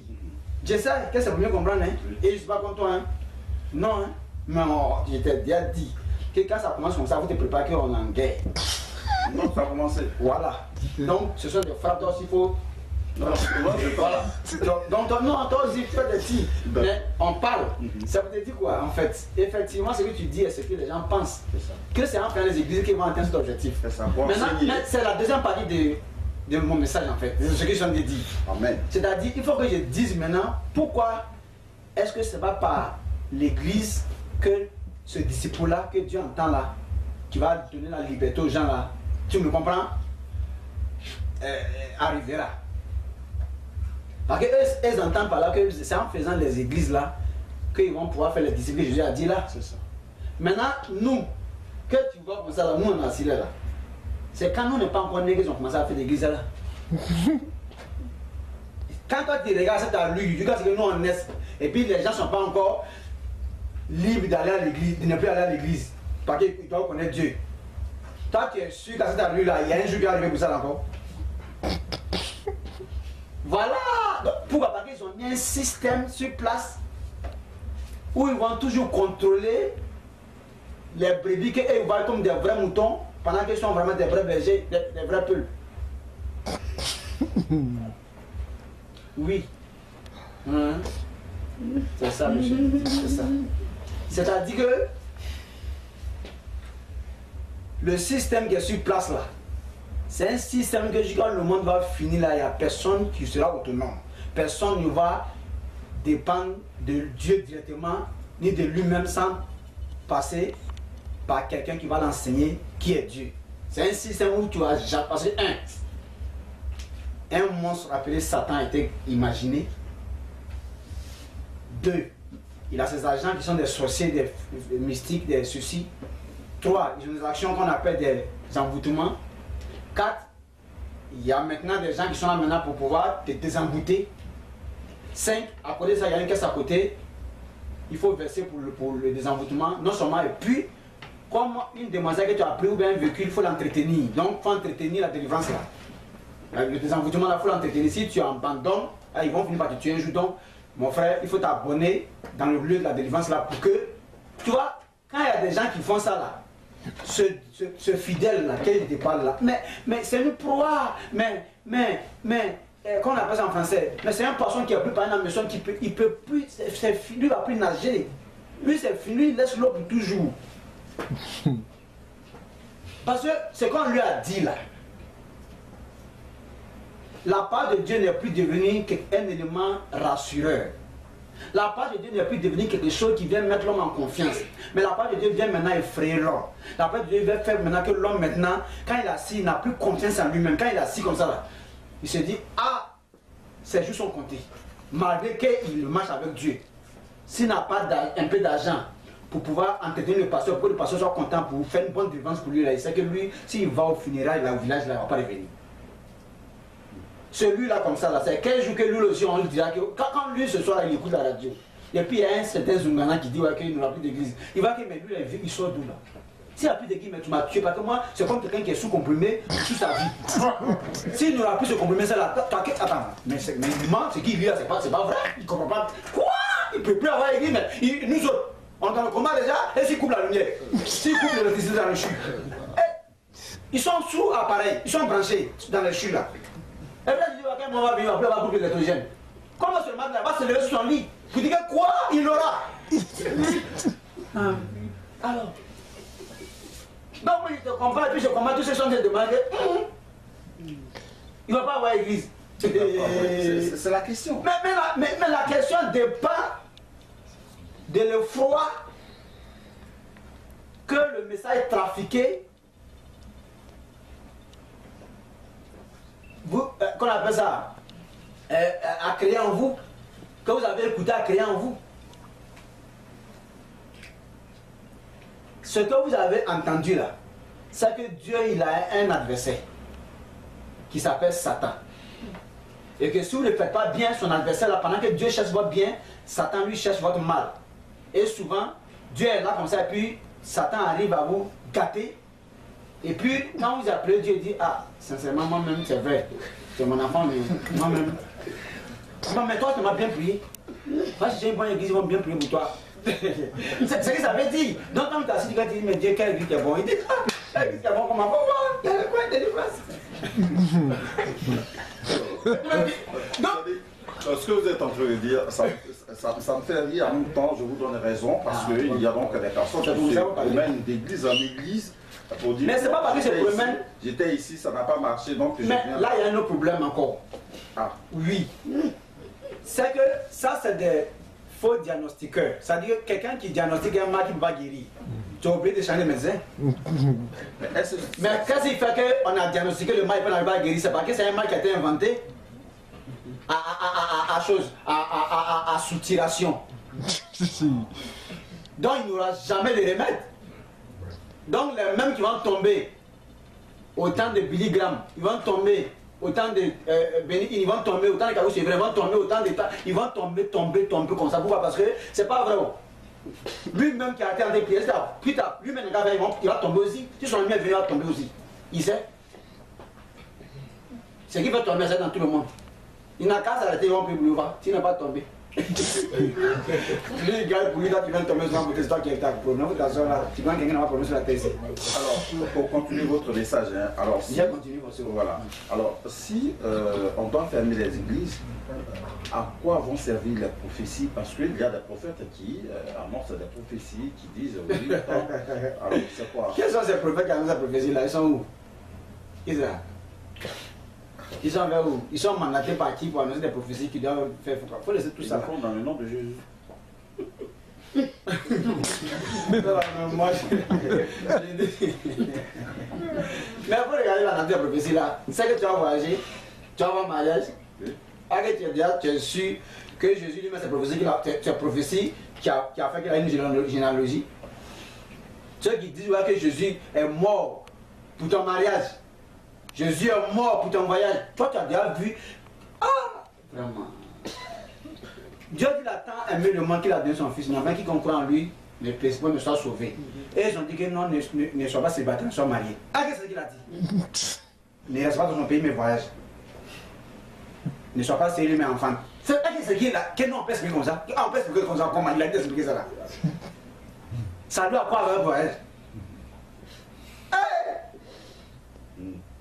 je sais que c'est pour mieux comprendre, hein, et je ne suis pas contre toi, hein. Non, hein, mais je t'ai déjà dit que quand ça commence comme ça, vous te préparez qu'on est en guerre. Non, ça a commencé. Voilà. Donc, ce sont des frappes d'os, il faut. Non, voilà. Donc, non, toi aussi, tu fais des tirs. Mais on parle. Ça veut dire quoi, en fait? Effectivement, ce que tu dis et ce que les gens pensent. Que c'est en faire les églises qui vont atteindre cet objectif. Maintenant, c'est la deuxième partie de mon message, en fait. C'est ce que je viens de dire. Amen. C'est-à-dire, il faut que je dise maintenant pourquoi est-ce que ce n'est pas par l'église que ce disciple-là, que Dieu entend là, qui va donner la liberté aux gens là, tu me comprends, arrivera. Parce qu'eux entendent par là que c'est en faisant les églises là qu'ils vont pouvoir faire les disciples que Jésus a dit là. C'est ça. Maintenant, nous, que tu vois comme ça là, nous on est assis là. C'est quand nous n'est pas encore nés qu'ils ont commencé à faire l'église là. Quand toi tu regardes cette allure, tu vois que nous on est, et puis les gens ne sont pas encore libres d'aller à l'église, de ne plus aller à l'église, parce qu'ils doivent connaître Dieu. Toi tu es sûr qu'à cette allure là, il y a un jour qui va arriver pour ça encore. Voilà. Donc, pourquoi? Parce qu'ils ont mis un système sur place où ils vont toujours contrôler les brebis qu'ils voient comme des vrais moutons pendant qu'ils sont vraiment des vrais bergers, des vrais peuls. Oui. C'est ça, monsieur. C'est ça. C'est-à-dire que le système qui est sur place là, c'est un système que quand le monde va finir là, il n'y a personne qui sera autonome. Personne ne va dépendre de Dieu directement, ni de lui-même sans passer par quelqu'un qui va l'enseigner qui est Dieu. C'est un système où tu vas passer un monstre appelé Satan a été imaginé. 2, il a ses agents qui sont des sorciers, des mystiques, des ceci. 3, ils ont des actions qu'on appelle des envoûtements. 4, il y a maintenant des gens qui sont là maintenant pour pouvoir te désembouter. 5, à côté de ça, il y a une caisse à côté. Il faut verser pour le désenvoûtement. Non seulement, et puis, comme une demoiselle que tu as pris ou bien un véhicule, il faut l'entretenir. Donc, il faut entretenir la délivrance là. Le désenvoûtement là, il faut l'entretenir. Si tu abandonnes, ils vont finir par te tuer un jour. Donc, mon frère, il faut t'abonner dans le lieu de la délivrance là pour que, tu vois, quand il y a des gens qui font ça là, ce fidèle là, qui te parle là, mais c'est une proie, qu'on appelle ça en français, mais c'est un poisson qui a pris par une maison qui peut, il peut plus, c'est fini, lui il va plus nager. Lui c'est fini, il laisse l'eau pour toujours. Parce que ce qu'on lui a dit là, la part de Dieu n'est plus devenue un élément rassureur. La part de Dieu n'est plus devenue quelque chose qui vient mettre l'homme en confiance. Mais la part de Dieu vient maintenant effrayer l'homme. La part de Dieu vient faire maintenant que l'homme maintenant, quand il est assis, il n'a plus confiance en lui-même. Quand il est assis comme ça là, il se dit, ah, c'est juste son compté. Malgré qu'il marche avec Dieu. S'il n'a pas un peu d'argent pour pouvoir entretenir le pasteur, pour que le pasteur soit content, pour faire une bonne délivrance pour lui, là, il sait que lui, s'il va au funérailles, là, au village, là, il ne va pas revenir. Celui-là, comme ça, là, c'est 15 jours que lui aussi, on lui dira que quand lui, ce soir, il écoute la radio. Et puis, il y a un certain Zungana qui dit ouais, qu'il n'aura plus d'église. Il va dire, mais lui, il sort d'où là? S'il n'y a plus d'église, mais tu m'as tué. Parce que moi, c'est comme quelqu'un qui est sous-comprimé toute sa vie. S'il n'aura plus ce comprimé, c'est là. Attends, mais il ment, ce qu'il vit là, c'est pas vrai. Il ne comprend pas. Quoi? Il ne peut plus avoir l'église, mais nous autres, on est dans le combat déjà, et s'il coupe la lumière, s'il coupe l'électricité dans le chute. Ils sont sous appareil, ils sont branchés dans les chutes là. Et puis là, je dis, ok, on va venir, après on va couper l'électrogène. Comment ce matin va se lever sur son lit? Vous dites quoi? Il aura. Alors. Donc moi je te comprends, et puis je comprends tous ces gens qui se demandent. Il ne va pas avoir l'église. C'est la question. Mais la question dépend de l'effroi que le message trafiqué, qu'on appelle ça, a créé en vous, que vous avez écouté a créé en vous. Ce que vous avez entendu là, c'est que Dieu il a un adversaire qui s'appelle Satan. Et que si vous ne faites pas bien son adversaire là, pendant que Dieu cherche votre bien, Satan lui cherche votre mal. Et souvent, Dieu est là comme ça, et puis Satan arrive à vous gâter. Et puis, quand vous appelez Dieu, il dit, ah, sincèrement, moi-même, c'est vrai. C'est mon enfant, mais moi-même. Non, mais toi, tu m'as bien prié. Moi, si j'ai une bonne église, ils vont bien prier pour toi. C'est ce que ça veut dire. Donc, quand tu as assis, tu dis, mais Dieu, quelle église est bon? Il dit, ah, quelle église est bon, comment on va? Il y a le coin de délivrance. Ce que vous êtes en train de dire, ça me fait rire. En même temps, je vous donne raison, parce qu'il y a donc des personnes qui se promènent d'église en église. Pour dire, mais c'est pas parce que c'est promène. J'étais ici, ça n'a pas marché, donc je mais viens. Là, il y a un autre problème encore. Ah. Oui. C'est que ça, c'est des faux diagnostiqueurs. C'est-à-dire que quelqu'un qui diagnostique un mal qui ne peut pas guérir. Tu es obligé de changer de médecin. Mais qu'est-ce qui fait qu'on a diagnostiqué le mal et qu'on n'arrive pas à guérir? C'est parce que c'est un mal qui a été inventé à soutiration. Donc il n'y aura jamais de remède. Donc les mêmes qui vont tomber autant de Billy Graham, ils vont tomber autant de ils vont tomber autant de Carlos Sévère, ils vont tomber autant de temps, ils vont tomber comme ça. Pourquoi? Parce que c'est pas vrai. Lui-même qui a été en déprié, plus tard, lui-même il va tomber aussi. Si son ami est venu, il va tomber aussi. Il sait. C'est qui va tomber, c'est dans tout le monde. Il n'a qu'à s'arrêter, ils vont plus boulevard. S'il n'est pas tombé. Lui, il gagne pour lui, là, tu viens de tomber sur un côté, c'est toi qui es avec problème. Tu vois quelqu'un n'a pas problème sur la thèse. Alors, pour continuer votre message, hein, alors, si, voilà. Alors, si on doit fermer les églises, à quoi vont servir les prophéties? Parce qu'il y a des prophètes qui annoncent des prophéties, qui disent oui, alors c'est quoi? Quels sont ces prophètes qui annoncent ces prophéties-là? Ils sont où? Israël. Ils sont vers où? Ils sont mandatés par qui pour annoncer des prophéties qui doivent faire? Il faut laisser tout ça. Ils font dans le nom de Jésus. Moi, mais il faut regarder la nature de la prophétie là. C'est que tu vas voyager, tu vas avoir un mariage. Avec tu es sûr que Jésus lui-même c'est prophétie qui a fait qu'il a une généalogie. Ceux qui disent ouais, que Jésus est mort pour ton mariage. Jésus est mort pour ton voyage. Toi, tu as déjà vu. Ah, vraiment. Dieu dit a tant aimé le monde qu'il a donné son fils. Mais afin quiconque croit en lui, ne péche pas, ne soit sauvé. Et ils ont dit que non, ne sois pas célibataire, ne sois marié. Ah, qu'est-ce qu'il a dit? Ne reste pas dans son pays, mais voyage. Ne sois pas sérieux, mais enfant. C'est pas ce qu'il a. Que nous on peut expliquer comme ça. On peut expliquer comme ça. Comment il a dit expliquer ça là? Ça doit quoi avec un voyage?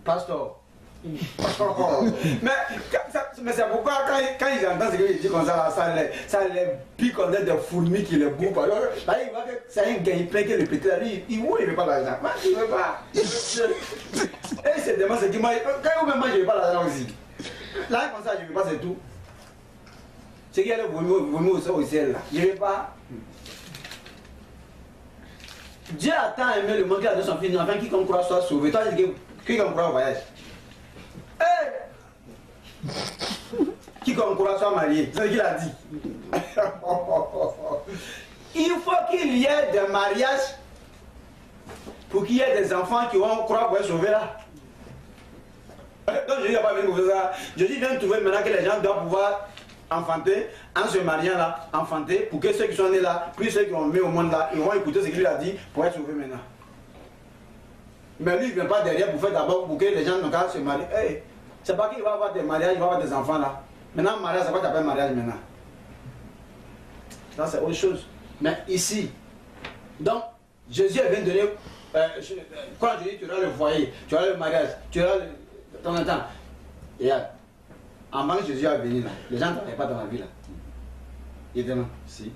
Pasteur. Mais c'est pourquoi quand ils entendent ce qu'il dit comme ça, ça les pique comme des fourmis qui les bouffent. Là, il voit que c'est un gameplay qui est répété. Lui, il ne veut pas l'argent. Moi, il ne veut pas. Et c'est demande ce qui m'a dit. Quand même, moi, je ne veux pas l'argent aussi. Là, comme ça, je ne veux pas, c'est tout. C'est qu'il y a le vomi au ciel. Je ne veux pas. Dieu a tant aimé le monde qu'il a donné son fils, afin quiconque croit soit sauvé. Toi, tu dis quiconque croit au voyage. Quiconque croit soit marié. C'est ce qu'il a dit. Il faut qu'il y ait des mariages pour qu'il y ait des enfants qui vont croire pour être sauvés là. Donc Jésus n'a pas venu pour faire ça. Jésus vient trouver maintenant que les gens doivent pouvoir enfanter, en se mariant là, enfanter, pour que ceux qui sont nés là, plus ceux qui ont mis au monde là, ils vont écouter ce qu'il lui a dit pour être sauvés maintenant. Mais lui, il ne vient pas derrière pour faire d'abord pour que les gens n'ont qu'à se marier. Hey, c'est pas qu'il va avoir des mariages, il va avoir des enfants là. Maintenant, mariage, c'est quoi tu appelles mariage maintenant? Ça, c'est autre chose. Mais ici, donc, Jésus vient donner. Quand Jésus, tu auras le foyer, tu auras le mariage, tu auras le. De temps en temps. Et avant que Jésus a venu là, les gens ne travaillaient pas dans la vie là. Évidemment. Si.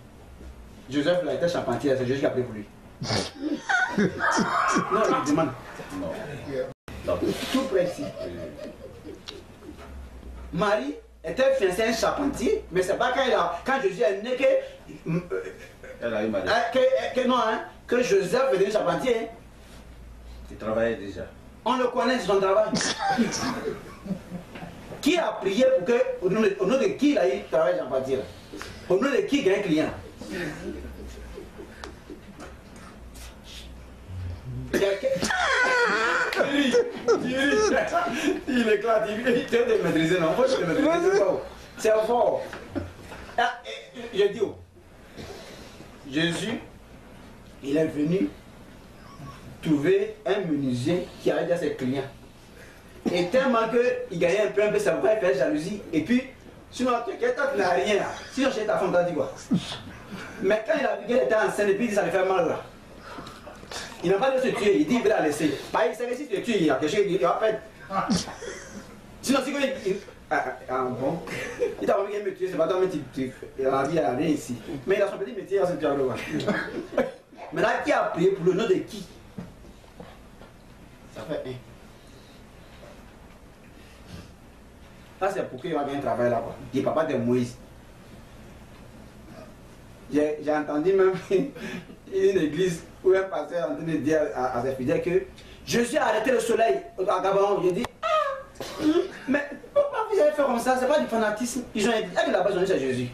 Joseph là était charpentier, c'est Jésus qui a pris pour lui. Non, il demande. Non. Tout précis. Marie était fiancée à un charpentier, mais c'est pas quand Jésus est né que. Elle a eu mal. Non, hein, que Joseph est devenu charpentier. Hein. Il travaillait déjà. On le connaît sur son travail. Qui a prié pour que, au nom de qui il a eu travail charpentier? Au nom de qui il a un client? Il éclate, il tente de maîtriser, non? Faut le maîtriser pas. C'est fort. Je dis, Jésus, il est venu trouver un menuisier qui avait déjà ses clients. Et tellement qu'il gagnait un peu, ça va faire jalousie. Et puis, sinon, quelqu'un qui n'a rien, sinon chez ta femme, t'as dit quoi? Mais quand il a vu qu'elle était enceinte, et puis il dit ça lui fait mal là. Il n'a pas de se tuer, il dit il va la laisser. Pas il sait que si tu te tues, il y a quelque chose, il va faire. Sinon, si bon, il t'a pas vu qu'il me tuer, c'est pas toi, mais il a vie à rien ici. Mais il a son petit métier à ce diable. Mais là, qui a prié pour le nom de qui? Ça fait un. Ça, c'est pour qu'il va bien travailler là-bas. Il est papa de Moïse. J'ai entendu même une église où un pasteur est en train de dire à ses fidèles que Jésus a arrêté le soleil à Gabon. J'ai dit, mais pourquoi vous avez fait comme ça? C'est pas du fanatisme. Ils ont dit, là-bas, ils ont dit c'est Jésus.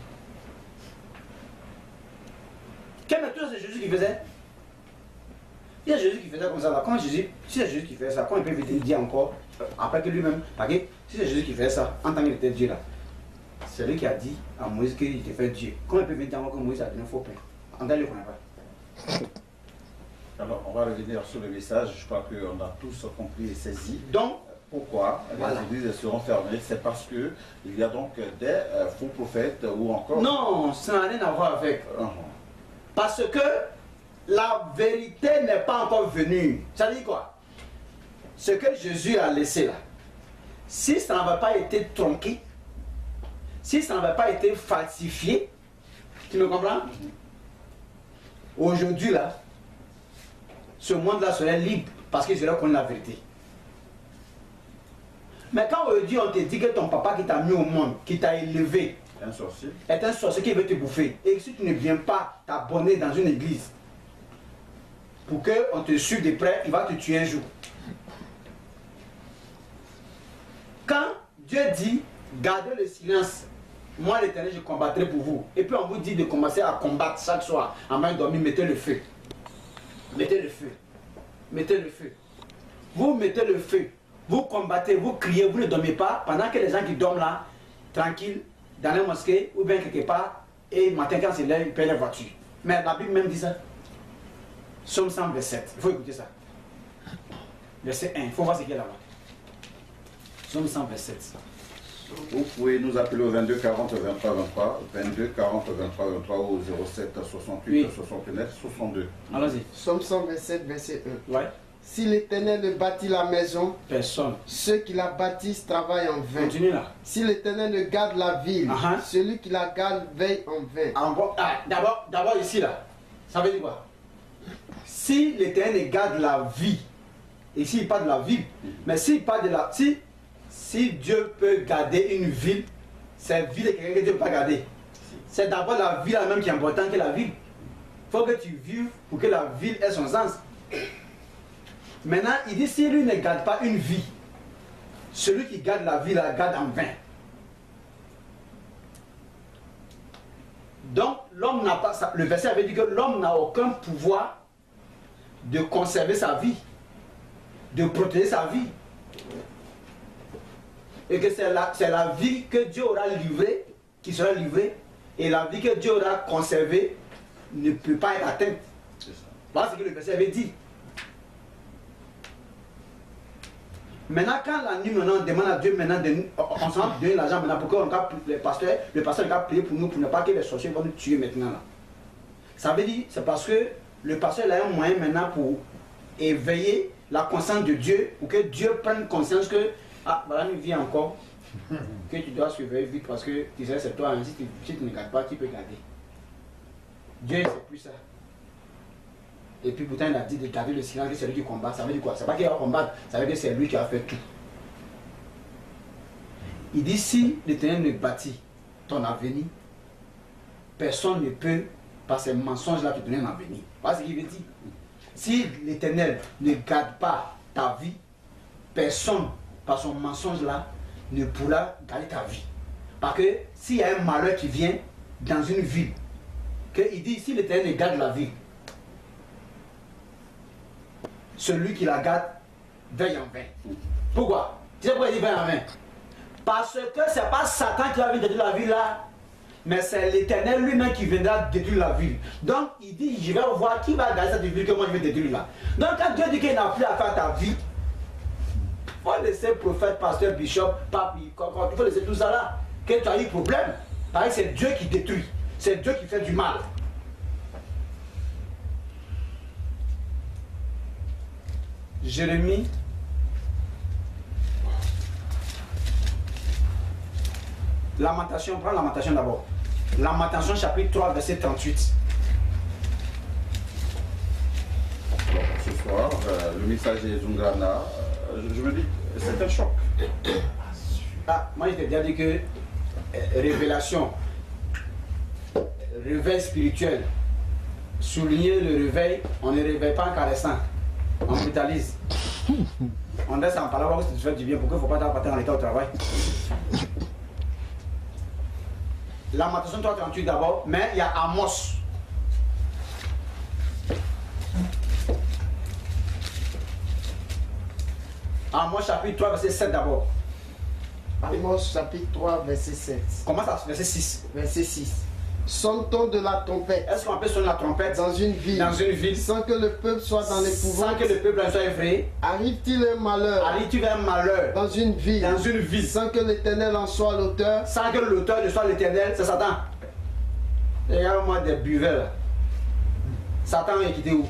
Quelle méthode c'est Jésus qui faisait? Il y a Jésus qui faisait comme ça là. Comment Jésus, si c'est Jésus qui faisait ça, comment il peut éviter de dire encore après que lui-même, parce que si c'est Jésus qui faisait ça, en tant qu'il était Dieu là, c'est lui qui a dit à Moïse qu'il était fait Dieu. Comment il peut dire encore que Moïse a donné un faux pain? En tant qu'il ne connaît pas. Alors, on va revenir sur le message. Je crois qu'on a tous compris et saisi. Donc, pourquoi les églises seront fermées? C'est parce qu'il y a donc des faux prophètes ou encore... Non, ça n'a rien à voir avec. Parce que la vérité n'est pas encore venue. Ça dit quoi? Ce que Jésus a laissé là, si ça n'avait pas été tronqué, si ça n'avait pas été falsifié, tu me comprends? Aujourd'hui là, ce monde-là serait libre parce qu'il serait connu la vérité. Mais quand aujourd'hui on te dit que ton papa qui t'a mis au monde, qui t'a élevé, est un sorcier qui veut te bouffer, et si tu ne viens pas t'abonner dans une église pour qu'on te suive de près, il va te tuer un jour. Quand Dieu dit gardez le silence, moi l'Éternel je combattrai pour vous, et puis on vous dit de commencer à combattre chaque soir, en main dormir, mettez le feu. Mettez le feu. Mettez le feu. Vous mettez le feu. Vous combattez, vous criez, vous ne dormez pas, pendant que les gens qui dorment là, tranquilles, dans la mosquée, ou bien quelque part, et le matin quand c'est l'heure, ils paient la voiture. Mais la Bible même dit ça. Somme 100, verset 7. Il faut écouter ça. Verset 1. Il faut voir ce qu'il y a là-bas. Somme 100, verset 7. Vous pouvez nous appeler au 22 40 23 23, 22 40 23 23 ou 07 68 69 62. Allons-y. Somme 127, verset 1. Ouais. Si l'Éternel ne bâtit la maison, personne. Ceux qui la bâtissent travaillent en vain. Continue là. Si l'Éternel ne garde la ville, celui qui la garde veille en vain. D'abord ici là, ça veut dire quoi? Si l'Éternel ne garde la vie, ici il parle de la ville, mais s'il parle de la... Si Dieu peut garder une ville, cette ville est quelqu'un que Dieu ne peut pas garder. C'est d'abord la ville elle-même qui est importante que la ville. Il faut que tu vives pour que la ville ait son sens. Maintenant, il dit si lui ne garde pas une vie, celui qui garde la vie la garde en vain. Donc, l'homme n'a pas... Le verset avait dit que l'homme n'a aucun pouvoir de conserver sa vie, de protéger sa vie. et que c'est la vie que Dieu aura livrée, qui sera livrée, et la vie que Dieu aura conservée ne peut pas être atteinte. Voilà ce que le verset avait dit. Maintenant, quand la nuit, maintenant, on demande à Dieu maintenant on s'en va donner l'argent maintenant pour que le pasteur va prier pour nous, pour ne pas que les sorciers vont nous tuer maintenant. Là. Ça veut dire, c'est parce que le pasteur a un moyen maintenant pour éveiller la conscience de Dieu, pour que Dieu prenne conscience que, ah, voilà une vie encore, que tu dois surveiller vite parce que tu sais, c'est toi, hein, si tu ne gardes pas, tu peux garder. Dieu, c'est plus ça. Et puis pourtant il a dit de garder le silence, que c'est lui qui combat. Ça veut dire quoi? C'est pas qu'il va combattre, ça veut dire que c'est lui qui a fait tout. Il dit si l'Éternel ne bâtit ton avenir, personne ne peut par ces mensonges-là te donner un avenir. Voilà ce qu'il veut dire. Si l'Éternel ne garde pas ta vie, personne par son mensonge-là ne pourra garder ta vie. Parce que s'il y a un malheur qui vient dans une ville, il dit si l'Éternel ne garde la ville, celui qui la garde veille en vain. Pourquoi? Tu sais pourquoi il dit veille en vain? Parce que ce n'est pas Satan qui va venir détruire la ville là, mais c'est l'Éternel lui-même qui viendra détruire la ville. Donc il dit, je vais voir qui va garder cette ville que moi je vais détruire là. Donc quand Dieu dit qu'il n'a plus à faire ta vie, il faut laisser prophète, pasteur, bishop, pape, il faut laisser tout ça là. Que tu as eu problème, parce que c'est Dieu qui détruit, c'est Dieu qui fait du mal. Jérémie Lamentation, prends Lamentation d'abord. Lamentation chapitre 3 verset 38. Ce soir, le messager Zungrana, je me dis, c'est un choc. Ah, moi je t'ai déjà dit que révélation, réveil spirituel, souligner le réveil, on ne réveille pas en caressant. On brutalise. On laisse en parlant parce que tu fais du bien. Pourquoi il ne faut pas t'appartenir en état au travail? Lamentation 3:38 d'abord, mais il y a Amos. Amos chapitre 3 verset 7 d'abord. Amos chapitre 3 verset 7. Commence à verset 6. Verset 6. Sonne-t-on de la trompette? Est-ce qu'on peut sonner la trompette dans une ville? Dans une ville. Sans que le peuple soit dans l'épouvante. Sans que le peuple soit effrayé. Arrive-t-il un malheur? Arrive-t-il un malheur dans une ville? Dans une ville. Sans que l'Éternel en soit l'auteur. Sans que l'auteur ne soit l'Éternel, c'est Satan. Regarde-moi des buveurs là. Satan est quitté où?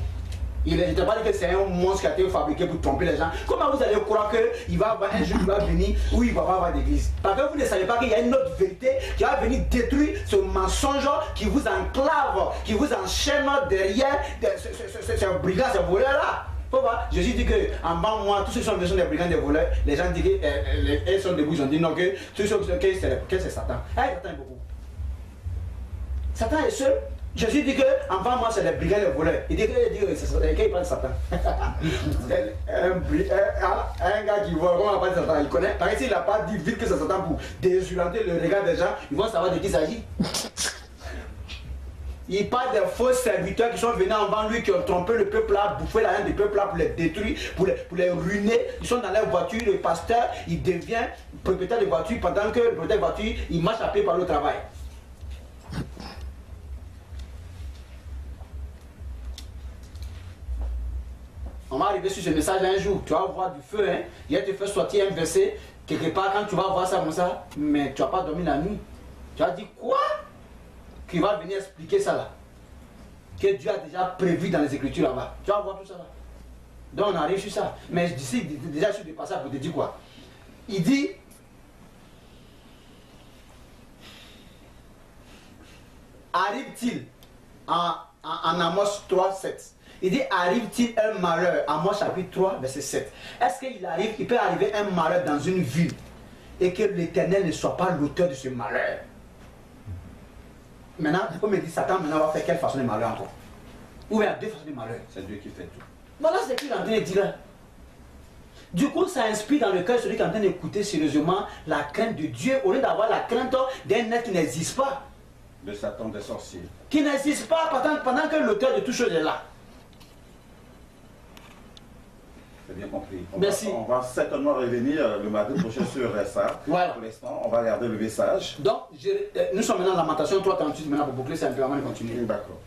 Il ne t'a pas dit que c'est un monstre qui a été fabriqué pour tromper les gens. Comment vous allez croire qu'il va avoir un jour qui va venir où il ne va pas avoir d'église? Parce que vous ne savez pas qu'il y a une autre vérité qui va venir détruire ce mensonge qui vous enclave, qui vous enchaîne derrière ce brigand, ce voleur-là. Faut voir. Jésus dit qu'en bas de moi, tous ceux qui sont des brigands, des voleurs, les gens disent qu'ils sont debout, ils ont dit non, que tous ceux qui sont c'est Satan. Satan est beaucoup. Satan est seul. Jésus dit que avant moi c'est les brigands et les voleurs. Il dit qu'il parle de Satan. Un gars qui voit, comment on parle de Satan, il connaît. Par exemple, s'il n'a pas dit vite que c'est Satan pour désulanter le regard des gens, ils vont savoir de qui il s'agit. Il parle des faux serviteurs qui sont venus avant lui, qui ont trompé le peuple là, bouffé la haine du peuple là pour les détruire, pour les ruiner. Ils sont dans leur voiture, le pasteur, il devient propriétaire de voiture pendant que le propriétaire de voiture, il marche à pied par le travail. On va arriver sur ce message un jour, tu vas voir du feu, hein. Il va te faire sortir un verset, quelque part quand tu vas voir ça comme ça, mais tu n'as pas dormi la nuit. Tu vas dire quoi? Qui va venir expliquer ça là. Que Dieu a déjà prévu dans les Écritures là-bas. Tu vas voir tout ça là. Donc on arrive sur ça. Mais je dis déjà sur des passages pour te dire quoi? Il dit, arrive-t-il en Amos 3, 7. Il dit, arrive-t-il un malheur? Amos chapitre 3, verset 7. Est-ce qu'il peut arriver un malheur dans une ville et que l'Éternel ne soit pas l'auteur de ce malheur? Maintenant, on me dit, Satan maintenant va faire quelle façon de malheur encore? Ou bien deux façons de malheur? C'est Dieu qui fait tout. Voilà ce qu'il est en train de dire là. Du coup, ça inspire dans le cœur celui qui est en train d'écouter sérieusement la crainte de Dieu au lieu d'avoir la crainte d'un être qui n'existe pas. De Satan, des sorciers. Qui n'existe pas pendant que l'auteur de toute chose est là. C'est bien compris. Merci. On va certainement revenir le mardi prochain sur ça. Voilà. Pour l'instant, on va regarder le message. Donc, nous sommes maintenant dans Lamentation 3:38 maintenant pour boucler, c'est un peu avant de continuer. D'accord.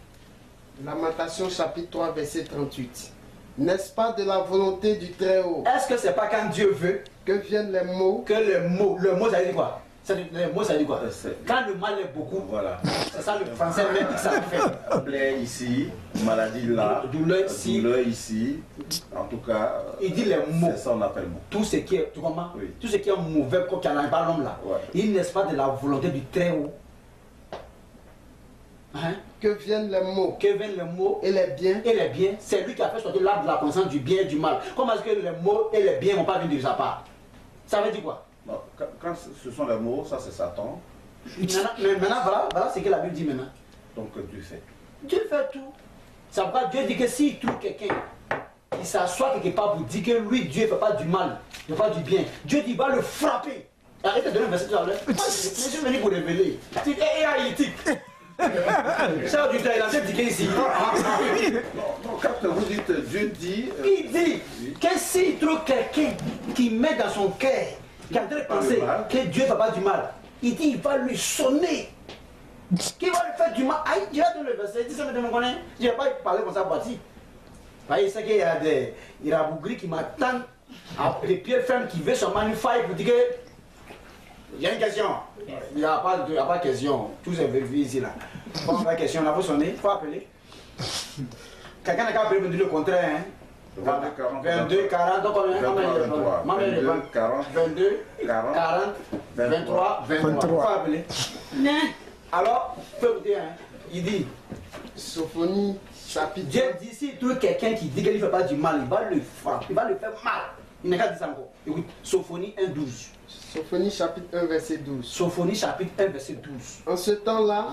Lamentation chapitre 3, verset 38. N'est-ce pas de la volonté du Très-Haut? Est-ce que c'est pas quand Dieu veut que viennent les mots? Que le mot ça veut dire quoi? Le mot ça veut dire quoi? Quand le mal est beaucoup, voilà. C'est ça le français même que ça fait. Plaie ici, maladie là, douleur ici. En tout cas, il dit les mots. C'est ça on appelle mot. Tout ce qui est, tu comprends? Oui. Tout ce qui est mauvais, comme qui n'arrive pas l'homme là. Ouais. Il n'est pas de la volonté du Très-Haut. Hein? Que viennent les mots? Que viennent les mots et les biens? Et les biens, c'est lui qui a fait sortir l'arbre de la connaissance du bien et du mal. Comment est-ce que les mots et les biens ne vont pas venir de sa part? Ça veut dire quoi? Non, quand ce sont les mots, ça c'est Satan. Maintenant, voilà ce que la Bible dit maintenant. Donc Dieu fait. Dieu fait tout. Ça veut pas Dieu dit que s'il trouve quelqu'un qui s'assoit quelque part pour dire que lui, Dieu ne fait pas du mal, il ne fait pas du bien, Dieu dit il va le frapper. Arrête de donner un verset tout à l'heure. Je suis venu pour révéler. Tu es haïtique. Cher auditeur, il a fait dire ici. Non, quand vous dites Dieu dit. Il dit que s'il trouve quelqu'un qui met dans son cœur, qui est en train de penser que Dieu ne fait pas du mal, il dit il va lui sonner. Qui va lui faire du mal. Aïe, Dieu a donné le verset. Il dit ça, mais tu me connais. Je ne vais pas parler comme ça, bâti. Il sait qu'il y a des Bougri qui m'attendent, des pieds fermes qui veulent se magnifier pour dire que. Il y a une question. Il n'y a pas de question. Tous ces vérifiés ici là. Bon, la question, on a sonné, il faut appeler. Quelqu'un n'a qu'à appeler pour dire le contraire. Hein? 22, 40, donc combien? 22, 40, 22, 40, 23, 23. Il faut appeler. Alors, il faut écouter, hein? Il dit Sophonie, chapitre. Dieu dit s'il trouve quelqu'un qui dit qu'il ne fait pas du mal, il va le frapper, il va le faire mal. Il n'a qu'à dire ça encore. Écoute, Sophonie 1, 12. Sophonie chapitre 1, verset 12. Sophonie chapitre 1, verset 12. En ce temps-là,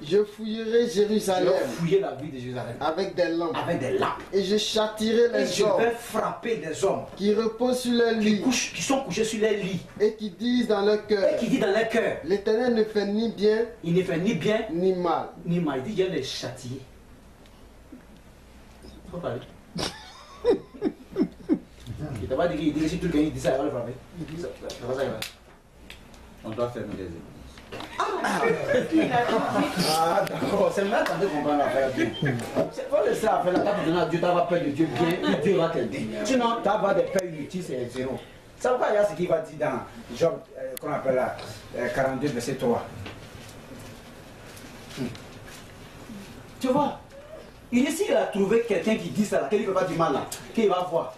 je fouillerai Jérusalem. Je vais fouiller la ville de Jérusalem. Avec des lampes. Avec des lampes. Et je châtirai les hommes. Je vais frapper des hommes. Qui reposent sur leur lit. Qui sont couchés sur leur lit. Et qui disent dans leur cœur. Et qui dit dans leur cœur. L'Éternel ne fait ni bien. Il ne fait ni bien. Ni mal. Ni mal. Il dit je vais les châtier. Il faut parler. Il t'a pas dit qu'il dit que si tout le monde dit ça, il va le frapper. Ça va, ça va. On doit fermer les églises. Ah, d'accord, c'est maintenant qu'on comprend l'affaire. Il faut laisser l'affaire là, tu donnes à Dieu, tu vas peur de Dieu bien, Dieu va t'aider. Sinon, tu vas des peurs inutiles, c'est zéro. Ça va pas, il y a ce qu'il va dire dans Job, qu'on appelle là, 42, verset 3. Tu vois, ici, il a trouvé quelqu'un qui dit ça, qu'il ne fait pas du mal là, qu'il va voir.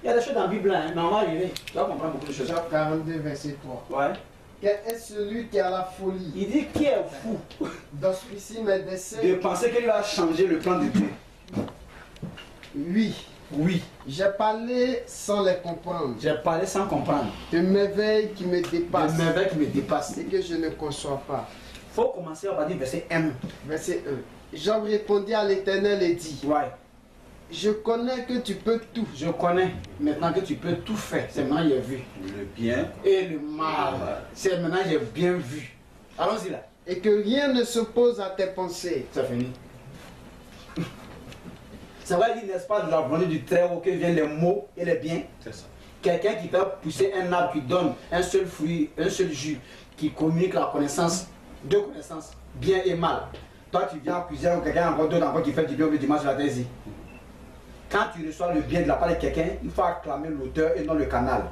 Il y a des choses dans la Bible, hein, mais on va arriver. Tu vas comprendre beaucoup de choses. Job 42, verset 3. Ouais. Quel est celui qui a la folie? Il dit qui est fou d'auspicer mes desseins. De penser qu'il va changer le plan de Dieu. Oui. Oui. J'ai parlé sans les comprendre. J'ai parlé sans comprendre. De merveilles qui me dépassent. De merveilles qui me dépassent. Et que je ne conçois pas. Il faut commencer, on va dire verset 1. Verset 1. Job répondit à l'Éternel et dit. Ouais. Je connais que tu peux tout. Je connais maintenant que tu peux tout faire. C'est maintenant que j'ai vu. Le bien et le mal. C'est maintenant que j'ai bien vu. Allons-y là. Et que rien ne s'oppose à tes pensées. C'est fini. Ça va dire, n'est-ce pas, de la volonté du Très-Haut que viennent les maux et les biens. C'est ça. Quelqu'un qui fait pousser un arbre qui donne un seul fruit, un seul jus, qui communique la connaissance, deux connaissances, bien et mal. Toi, tu viens accuser quelqu'un encore d'autre encore qui fait du bien au dimanche de la thèse. Quand tu reçois le bien de la part de quelqu'un, il faut acclamer l'auteur et non le canal.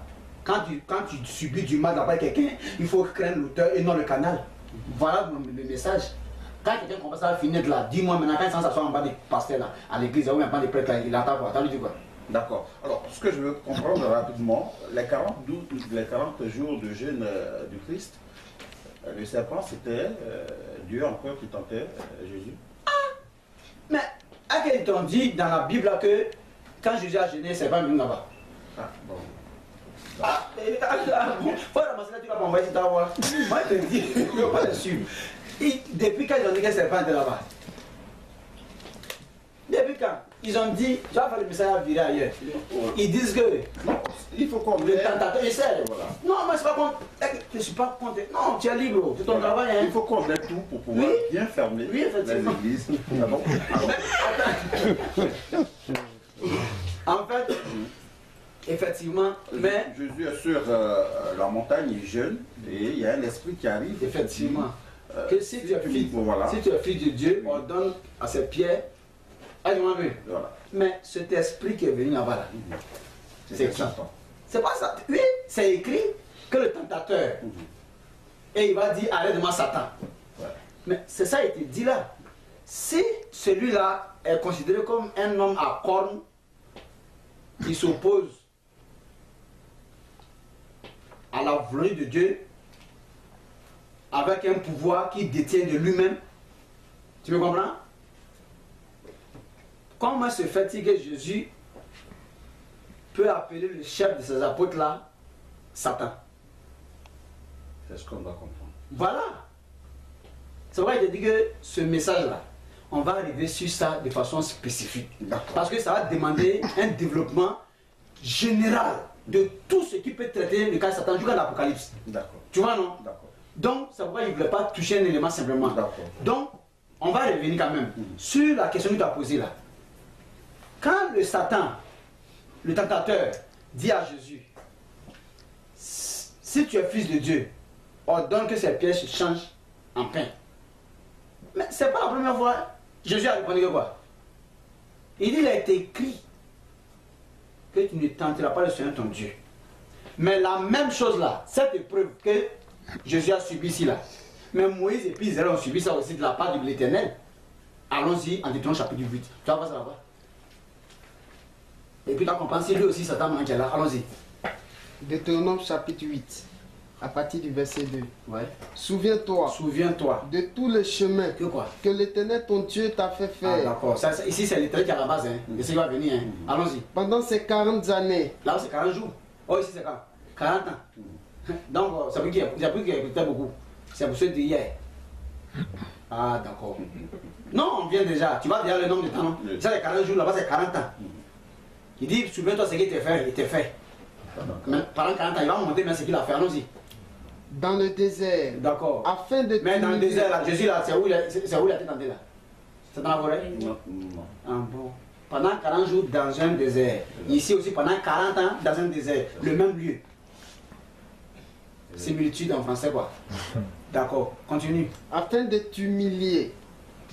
Quand tu subis du mal de la part de quelqu'un, il faut craindre l'auteur et non le canal. Voilà le message. Quand quelqu'un commence à finir de là, dis-moi maintenant, quand il s'assoit en bas des pasteurs là, à l'église, ou même pas des prêtres là, il entend quoi? T'as lui dit quoi? D'accord. Alors, ce que je veux comprendre rapidement, les 40 jours de jeûne du Christ, le serpent, c'était Dieu encore qui tentait Jésus. Ah! Mais à quel temps dit dans la Bible là, que quand Jésus a jeûné, c'est pas venu là-bas? Ah, bon. Ah, faut ramasser là, tu vas pas envoyer ta voix. Moi, je te dis, il ne faut pas le suivre. Depuis quand ils ont dit que le serpent était là-bas? Depuis quand ils ont dit, tu vas faire le message à virer ailleurs. Ils disent que il faut qu'on le tentateur essaie. Voilà. Non, mais c'est pas contre. Je ne suis pas contre. Non, tu es libre. C'est ton travail. Hein. Il faut qu'on ait tout pour pouvoir bien fermer les églises. En fait, effectivement, mais. Jésus est sur la montagne, il jeûne et il y a un esprit qui arrive. Effectivement. Que si tu es fils de Dieu, on donne à ces pierres. Voilà. Mais cet esprit qui est venu là-bas, là, c'est ça. C'est pas ça. Oui, c'est écrit que le tentateur, et il va dire arrête-moi Satan. Ouais. Mais c'est ça qui a été dit là. Si celui-là est considéré comme un homme à cornes qui s'oppose à la volonté de Dieu, avec un pouvoir qui détient de lui-même, tu me comprends? Comment se fait-il que Jésus peut appeler le chef de ses apôtres là Satan? C'est ce qu'on doit comprendre. Voilà. C'est vrai que je dis que ce message-là, on va arriver sur ça de façon spécifique. Parce que ça va demander un développement général de tout ce qui peut traiter le cas de Satan jusqu'à l'Apocalypse. D'accord. Tu vois, non? D'accord. Donc, c'est pourquoi il ne voulait pas toucher un élément simplement. Donc, on va revenir quand même sur la question que tu as posée là. Quand le Satan, le tentateur, dit à Jésus, si tu es fils de Dieu, ordonne que ces pierres se changent en pain. Mais ce n'est pas la première fois. Jésus a répondu que quoi? Il dit, il a été écrit que tu ne tenteras pas le Seigneur ton Dieu. Mais la même chose là, cette épreuve que Jésus a subie ici là, mais Moïse et puis Israël ont subi ça aussi de la part de l'Éternel. Allons-y en Deutéronome chapitre 8. Tu vas voir ça là-bas. Et puis tu as compris, si lui aussi Satan manque là, allons-y. Deutéronome chapitre 8, à partir du verset 2. Ouais. Souviens-toi de tous les chemins que l'Éternel ton Dieu t'a fait faire. Ah, d'accord. Ici c'est l'Éternel qui est à la base. Hein. Et c'est qui va venir. Hein. Allons-y. Pendant ces 40 années. Là c'est 40 jours. Oh ici c'est 40 ans. Donc ça veut dire qu'il y a plus qui écoutait beaucoup. C'est pour ceux d'hier. Ah d'accord. Non, on vient déjà. Tu vas dire le nombre de temps, non? Ça c'est 40 jours, là-bas c'est 40 ans. Il dit, souviens-toi ce qu'il t'a fait, il était fait. Mais pendant 40 ans, il va monter mais ce qu'il a fait, allons-y. Dans le désert. D'accord. Afin de. Mais dans le désert, là, Jésus, là, c'est où il a été tenté là? C'est dans la forêt? Non. Ah bon. Pendant 40 jours dans un désert. Ici aussi, pendant 40 ans dans un désert. Le même lieu. Similitude en français, quoi. D'accord, continue. Afin de t'humilier.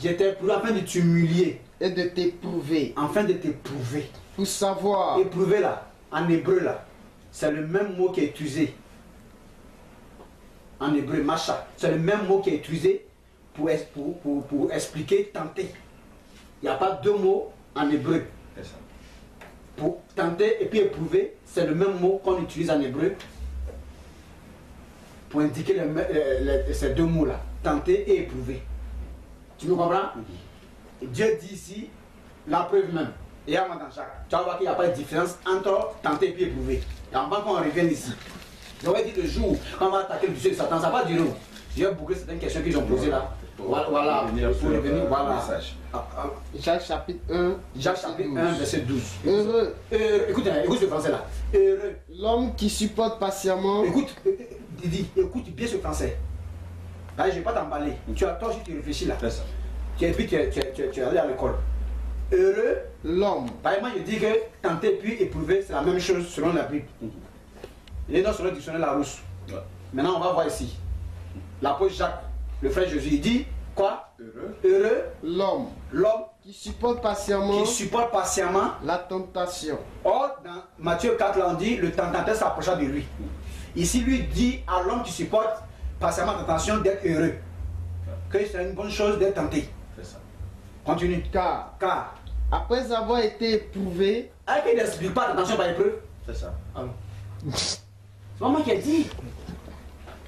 J'étais pour afin de t'humilier. Et de t'éprouver. Afin de t'éprouver. Pour savoir. Éprouver là, en hébreu là, c'est le même mot qui est utilisé. En hébreu, macha. C'est le même mot qui est utilisé pour expliquer tenter. Il n'y a pas deux mots en hébreu. Pour tenter et puis éprouver, c'est le même mot qu'on utilise en hébreu pour indiquer ces deux mots-là. Tenter et éprouver. Tu me comprends? Dieu dit ici la preuve même. Et à moi dans chaque. Tu vas voir qu'il n'y a pas de différence entre tenter et puis éprouver. Et avant qu'on revienne ici. J'aurais dit le jour quand on va attaquer le Dieu de Satan, ça va durer. Je vais boucler certaines questions qu'ils ont posées là. Voilà, pour revenir, voilà. Jacques chapitre 1, Jacques chapitre 1, verset 12. Heureux. Écoute ce français là. Heureux. L'homme qui supporte patiemment. Écoute, Didi, écoute bien ce français. Là, je ne vais pas t'emballer. Tu as toi aussi, tu réfléchis là. Et puis tu es allé à l'école. Heureux. L'homme. Par exemple, je dis que tenter puis éprouver, c'est la même chose selon la Bible. Il est dans le dictionnaire Larousse. Maintenant, on va voir ici. L'apôtre Jacques, le frère Jésus, il dit quoi? Heureux. L'homme. Qui supporte patiemment. La tentation. Or, dans Matthieu 4, là, on dit le tentateur s'approcha de lui. Ici, lui dit à l'homme qui supporte patiemment la tentation d'être heureux. Que c'est une bonne chose d'être tenté. C'est ça. Continue. Car après avoir été éprouvé. Ah, qu'il n'explique pas la tentation par épreuve. C'est ça. C'est pas moi qui ai dit.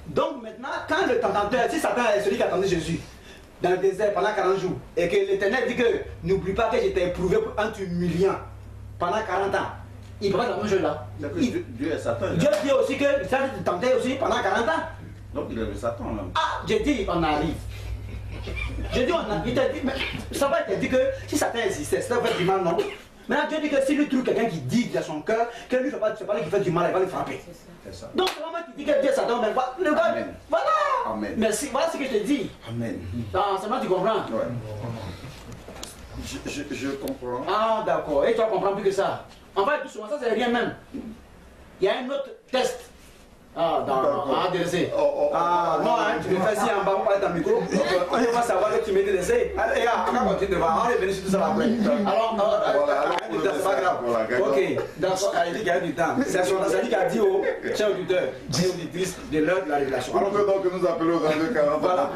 Donc maintenant, quand le tentateur, si Satan est celui qui attendait Jésus dans le désert pendant 40 jours, et que l'Éternel dit que n'oublie pas que j'étais éprouvé en t'humiliant pendant 40 ans, il prend la même chose là. Dieu est Satan. Dieu dit aussi que ça te tentait aussi pendant 40 ans. Donc il est le Satan là. Ah, j'ai dit, on arrive. Je dis, il t'a dit, mais ça va te dire que si Satan existait, ça va faire du mal, non? Maintenant, Dieu dit que si lui trouve quelqu'un qui dit dans son cœur que lui, c'est pas lui qui fait du mal, il va le frapper. Ça. Donc, c'est vraiment qui dit que Dieu est Satan, mais le gars, Amen. voilà. Amen. Merci, voilà ce que je te dis. Amen. Non, c'est moi tu comprends. Ouais. Je comprends. Ah, d'accord. Et tu vas comprendre plus que ça. En fait, tout souvent, ça, c'est rien même. Il y a un autre test. Ah, dans DSC. Ah, non, hein, tu me fais ici en bas, on parle dans le micro. On va savoir que tu mets DSC. Allez, on va continuer devant. On est venu sur tout ça après. Alors, c'est pas grave. Ok, d'accord, il dit qu'il y a du temps. C'est son enseignant qui a dit aux chers auditeurs et auditrices de l'heure de la révélation. Alors, donc, nous appelons dans le 40. Voilà.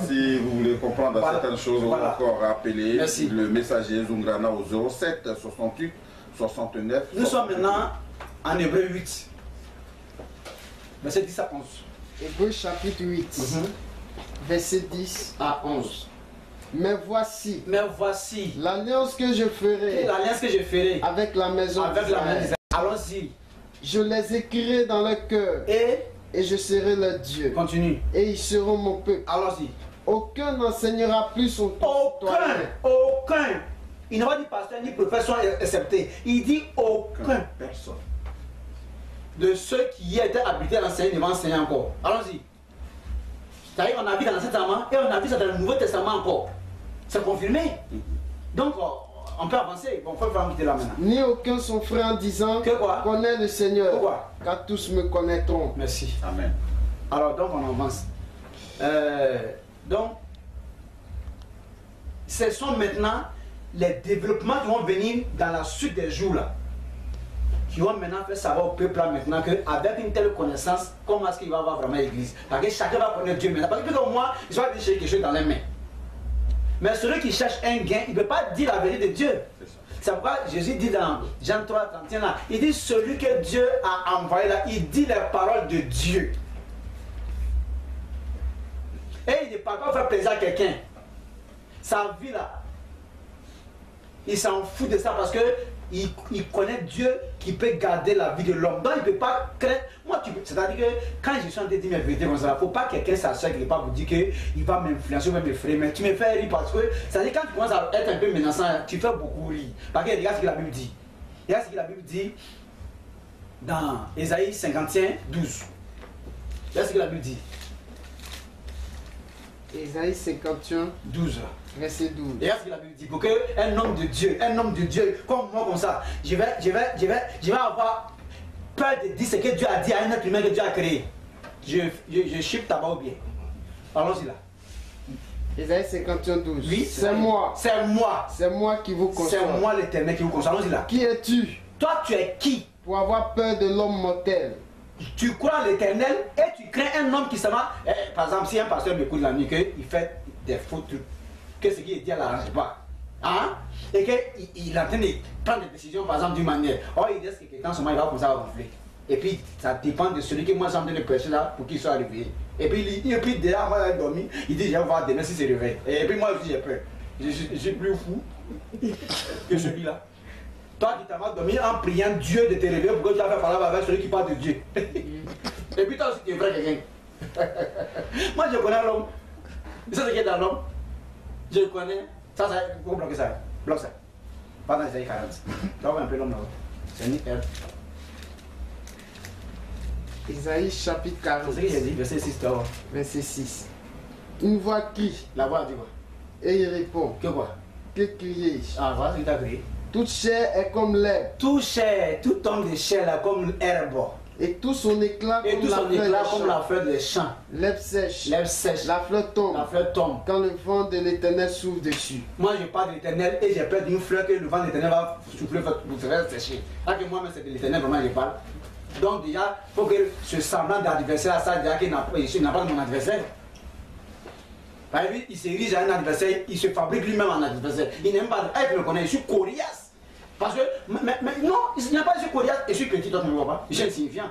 Si vous voulez comprendre certaines choses, on va encore appeler le messager Zungrana au 07 68 69. Nous sommes maintenant en Hébreu 8. Verset 10 à 11. Hébreu chapitre 8, verset 10 à 11. Mais voici l'alliance que je ferai avec la maison d'Israël. Allons-y. Je les écrirai dans leur cœur et je serai leur Dieu. Continue. Et ils seront mon peuple. Allons-y. Aucun n'enseignera plus son Aucun. Il n'a pas dit pasteur ni professeur excepté. Il dit aucun. Personne. De ceux qui y étaient habités à l'enseigner, ne vont enseigner encore. Allons-y. C'est-à-dire qu'on a vu dans l'Ancien Testament et on a vu ça dans le Nouveau Testament encore. C'est confirmé. Donc, on peut avancer. Bon, il faut faire quitter là maintenant. Ni aucun son frère en disant que quoi? Connais le Seigneur. Pourquoi? Car tous me connaîtront. Merci. Amen. Alors, donc, on avance. Donc, ce sont maintenant les développements qui vont venir dans la suite des jours là. Qui vont maintenant faire savoir au peuple là maintenant qu'avec une telle connaissance, comment est-ce qu'il va avoir vraiment l'église? Parce que chacun va connaître Dieu maintenant. Parce que comme moi, il va chercher quelque chose dans les mains. Mais celui qui cherche un gain, il ne peut pas dire la vérité de Dieu. C'est pourquoi Jésus dit dans Jean 3, 31 là, il dit celui que Dieu a envoyé là, il dit les paroles de Dieu. Et il ne parle pas pour faire plaisir à quelqu'un. Sa vie là, il s'en fout de ça parce que il connaît Dieu qui peut garder la vie de l'homme. Donc il ne peut pas craindre. Moi, c'est-à-dire que quand je suis en train de dire mes vérités comme ça, il ne faut pas que quelqu'un s'assure quelque part vous dire qu'il va m'influencer ou m'effrayer. Mais tu me fais rire parce que, c'est-à-dire quand tu commences à être un peu menaçant, tu fais beaucoup rire. Parce que regarde ce que la Bible dit. Regarde ce que la Bible dit dans Ésaïe 51, 12. Regarde ce que la Bible dit. Ésaïe 51, 12. Verset 12. Regarde ce que la Bible dit. Pour qu'un homme de Dieu, comme moi, comme ça, je vais avoir peur de dire ce que Dieu a dit à un être humain que Dieu a créé. Je chip tabac ou bien. Allons-y là. Ésaïe 51, 12. Oui, c'est moi. C'est moi. C'est moi qui vous console. C'est moi l'Éternel qui vous console. Allons-y là. Qui es-tu? Toi, tu es qui? Pour avoir peur de l'homme mortel. Tu crois à l'Éternel et tu crains un homme qui se va. Par exemple, si un pasteur m'écoute la nuit, qu'il fait des faux trucs, que ce qu'il dit à l'arrange pas. Hein? Et qu'il est en train de prendre des décisions, par exemple, d'une manière. Or, il dit que quelqu'un, il va comme ça ronfler. Et puis, ça dépend de celui que moi, j'ai envie de prêcher là pour qu'il soit réveillé. Et puis, déjà, avant d'aller dormir, il dit, je vais voir demain si c'est réveillé. Et puis, moi aussi, j'ai peur. Je suis plus fou que celui-là. Toi qui t'as mal dormi en priant Dieu de te réveiller pour que tu vas faire parler avec celui qui parle de Dieu. Et puis, toi aussi, tu es vrai quelqu'un. Moi, je connais l'homme. C'est ce qui est dans l'homme. Je le connais. Ça, il faut bloquer ça. Bloque ça. Pas dans les années 40. Tu vois un peu l'homme là-bas. C'est nickel. Isaïe chapitre 40. C'est ce que j'ai dit, verset 6. Verset 6. Une voix crie. La voix dit quoi? Et il répond. Que quoi? Que crier? Ah, voilà ce qu'il t'a crié. Toute chair est comme l'herbe. Toute chair, tout homme de chair là comme l'herbe. Et tout son éclat comme la fleur des champs. L'herbe sèche. La fleur tombe. Quand le vent de l'Éternel souffle dessus. Moi je parle de l'Éternel et j'ai peur d'une fleur que le vent de l'Éternel va souffler pour faire sécher. Là que moi-même c'est de l'Éternel vraiment je parle. Donc déjà, il faut que ce semblant d'adversaire, ça déjà qu'il n'a pas de mon adversaire. Par exemple, il s'érige à un adversaire, il se fabrique lui-même un adversaire. Il n'aime pas, il me connaît, je suis coriace. Parce que, mais non, il n'y a pas de coriace, et je suis petit, toi tu ne me vois pas. Je suis insignifiant.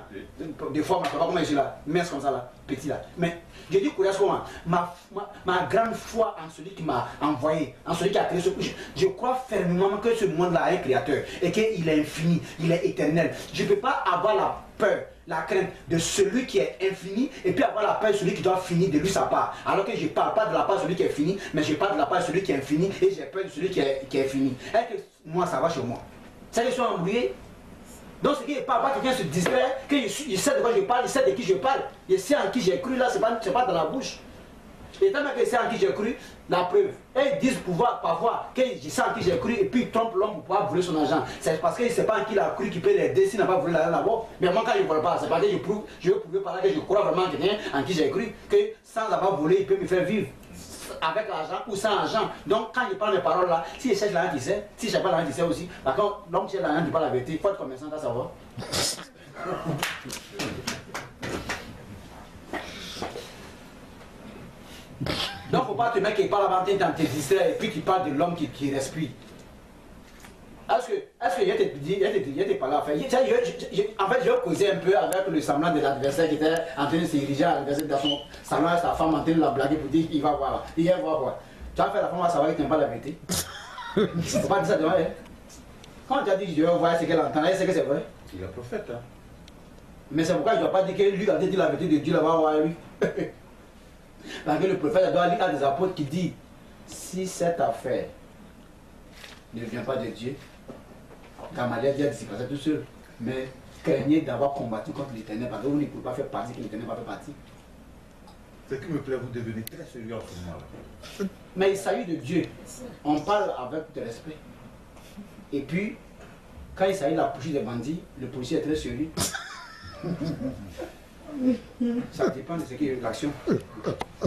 Des fois, je ne sais pas comment je suis là, mince comme ça là, petit là. Mais je dis coriace comment? Ma grande foi en celui qui m'a envoyé, en celui qui a créé ce. Je crois fermement que ce monde-là a un créateur, et qu'il est infini, il est éternel. Je ne peux pas avoir la peur la crainte de celui qui est infini et puis avoir la peur de celui qui doit finir de lui sa part. Alors que je ne parle pas de la part de celui qui est fini, mais je parle de la part de celui qui est infini et j'ai peur de celui qui est fini. Est-ce que moi ça va chez moi? C'est que je suis embrouillé. Donc, ce qui ne parle pas, quelqu'un se distrait, que je sais de quoi je parle, je sais de qui je parle. Je sais en qui j'ai cru, là, ce n'est pas dans la bouche. Et tant que je sais en qui j'ai cru, la preuve. Et ils disent pouvoir, parfois, que je sais en qui j'ai cru, et puis ils trompent l'homme pour pouvoir voler son argent. C'est parce qu'il ne sait pas en qui il a cru qu'il peut l'aider s'il n'a pas voulu l'argent là-bas. Mais moi, quand je ne vole pas, c'est parce que je veux prouver par là que je crois vraiment en quelqu'un en qui j'ai cru, que sans avoir volé, il peut me faire vivre. Avec l'argent ou sans argent. Donc quand je parle mes paroles là, si je cherche l'argent, tu sais. Si je cherche pas l'argent, tu sais aussi. Par contre, l'homme qui cherche l'argent, tu parles la vérité. Il faut être commerçant, à savoir. Donc faut pas te mettre qui parle avant dans tes distraits et puis tu parles de l'homme qui respire. Est-ce que je t'ai parlé à faire? En fait, je causais un peu avec le semblant de l'adversaire qui était en train de se diriger à l'adversaire dans son salon avec sa femme en train de la blaguer pour dire qu'il va voir. Il va voir quoi? Tu vas faire la femme à savoir qu'il n'aime pas la vérité. Il ne faut pas dire ça devant elle. Quand tu as dit que je vais voir ce qu'elle entend, elle sait que c'est vrai. Il est prophète. Hein? Mais c'est pourquoi je ne dois pas dire que lui a dit la vérité de Dieu là-bas voir lui. Parce que le prophète doit lire à des apôtres qui dit si cette affaire ne vient pas de Dieu, Gamaliel dit à s'y passer tout seul. Mais craignez d'avoir combattu contre l'Éternel parce que vous ne pouvez pas faire partie, que l'Éternel va faire partie. Ce qui me plaît, vous devenez très sérieux en ce moment-là. Mais il s'agit de Dieu. On parle avec de respect. Et puis, quand il s'agit de la poursuite des bandits, le policier est très sérieux. Ça dépend de ce qui est l'action.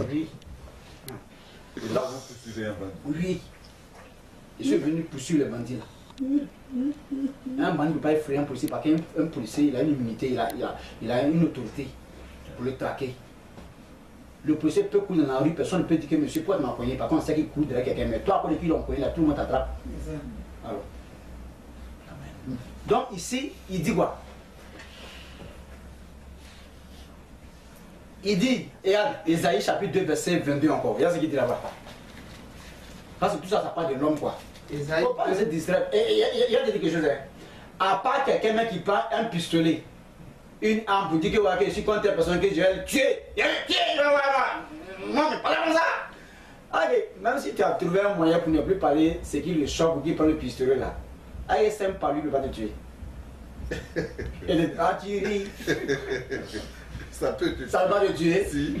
Oui. Là, vous poursuivez un bandit. Oui. Je suis venu poursuivre les bandits là. Un bandit ne peut pas effrayer un policier parce qu'un policier il a une immunité, il a une autorité pour le traquer. Le policier peut courir dans la rue, personne ne peut dire que monsieur, pourquoi tu m'as cogné? Par contre, c'est qu'il court derrière quelqu'un. Mais toi, après qui l'ont cogné, là, tout le monde t'attrape. Alors. Amen. Donc ici, il dit quoi? Il dit, regarde, Ésaïe chapitre 2, verset 22 encore. Regarde ce qu'il dit là-bas. Parce que tout ça, ça parle de l'homme quoi. Il ne faut pas se distraire. Il y a quelque chose. Hein. À part quelqu'un qui prend un pistolet, une arme pour dire que je suis contre telle personne que je vais le tuer. Non, mais parlez comme ça. Allez, même si tu as trouvé un moyen pour ne plus parler, c'est qu'il le choque ou qu'il prend le pistolet là. Allez, simple par lui, il ne va te tuer. Et le artillerie. Ça peut te tuer. Ça va te tuer. Si.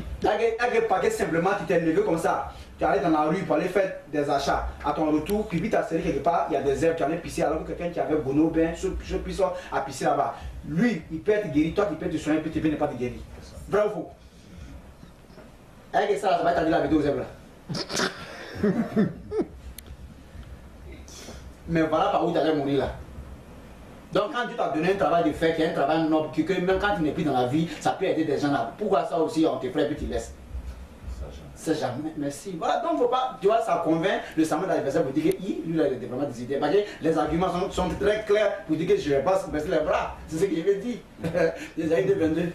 Parce que simplement tu t'es levé comme ça. Tu allais dans la rue pour aller faire des achats. À ton retour, puis vite à serrer quelque part, il y a des herbes, tu allais pisser alors que quelqu'un qui avait gono bien, je puisse à pisser là-bas. Lui, il peut être guéri, toi qui peux te soigner, puis tu peux ne pas te guérir. Vrai ou faux? Avec ça, ça va t'aider la vidéo aux herbes là. Mais voilà par où tu allais mourir là. Donc quand Dieu t'a donné un travail de faire, qui est un travail noble, que même quand tu n'es plus dans la vie, ça peut aider des gens là. Pourquoi ça aussi on te ferait puis tu laisses? C'est jamais, merci. Voilà, donc faut pas, tu vois, ça convainc le serment d'adversaire pour dire que lui là, il a vraiment des idées. Parce que les arguments sont très clairs pour dire que je ne vais pas baisser les bras. C'est ce que je veux dire. Ésaïe 2, 22.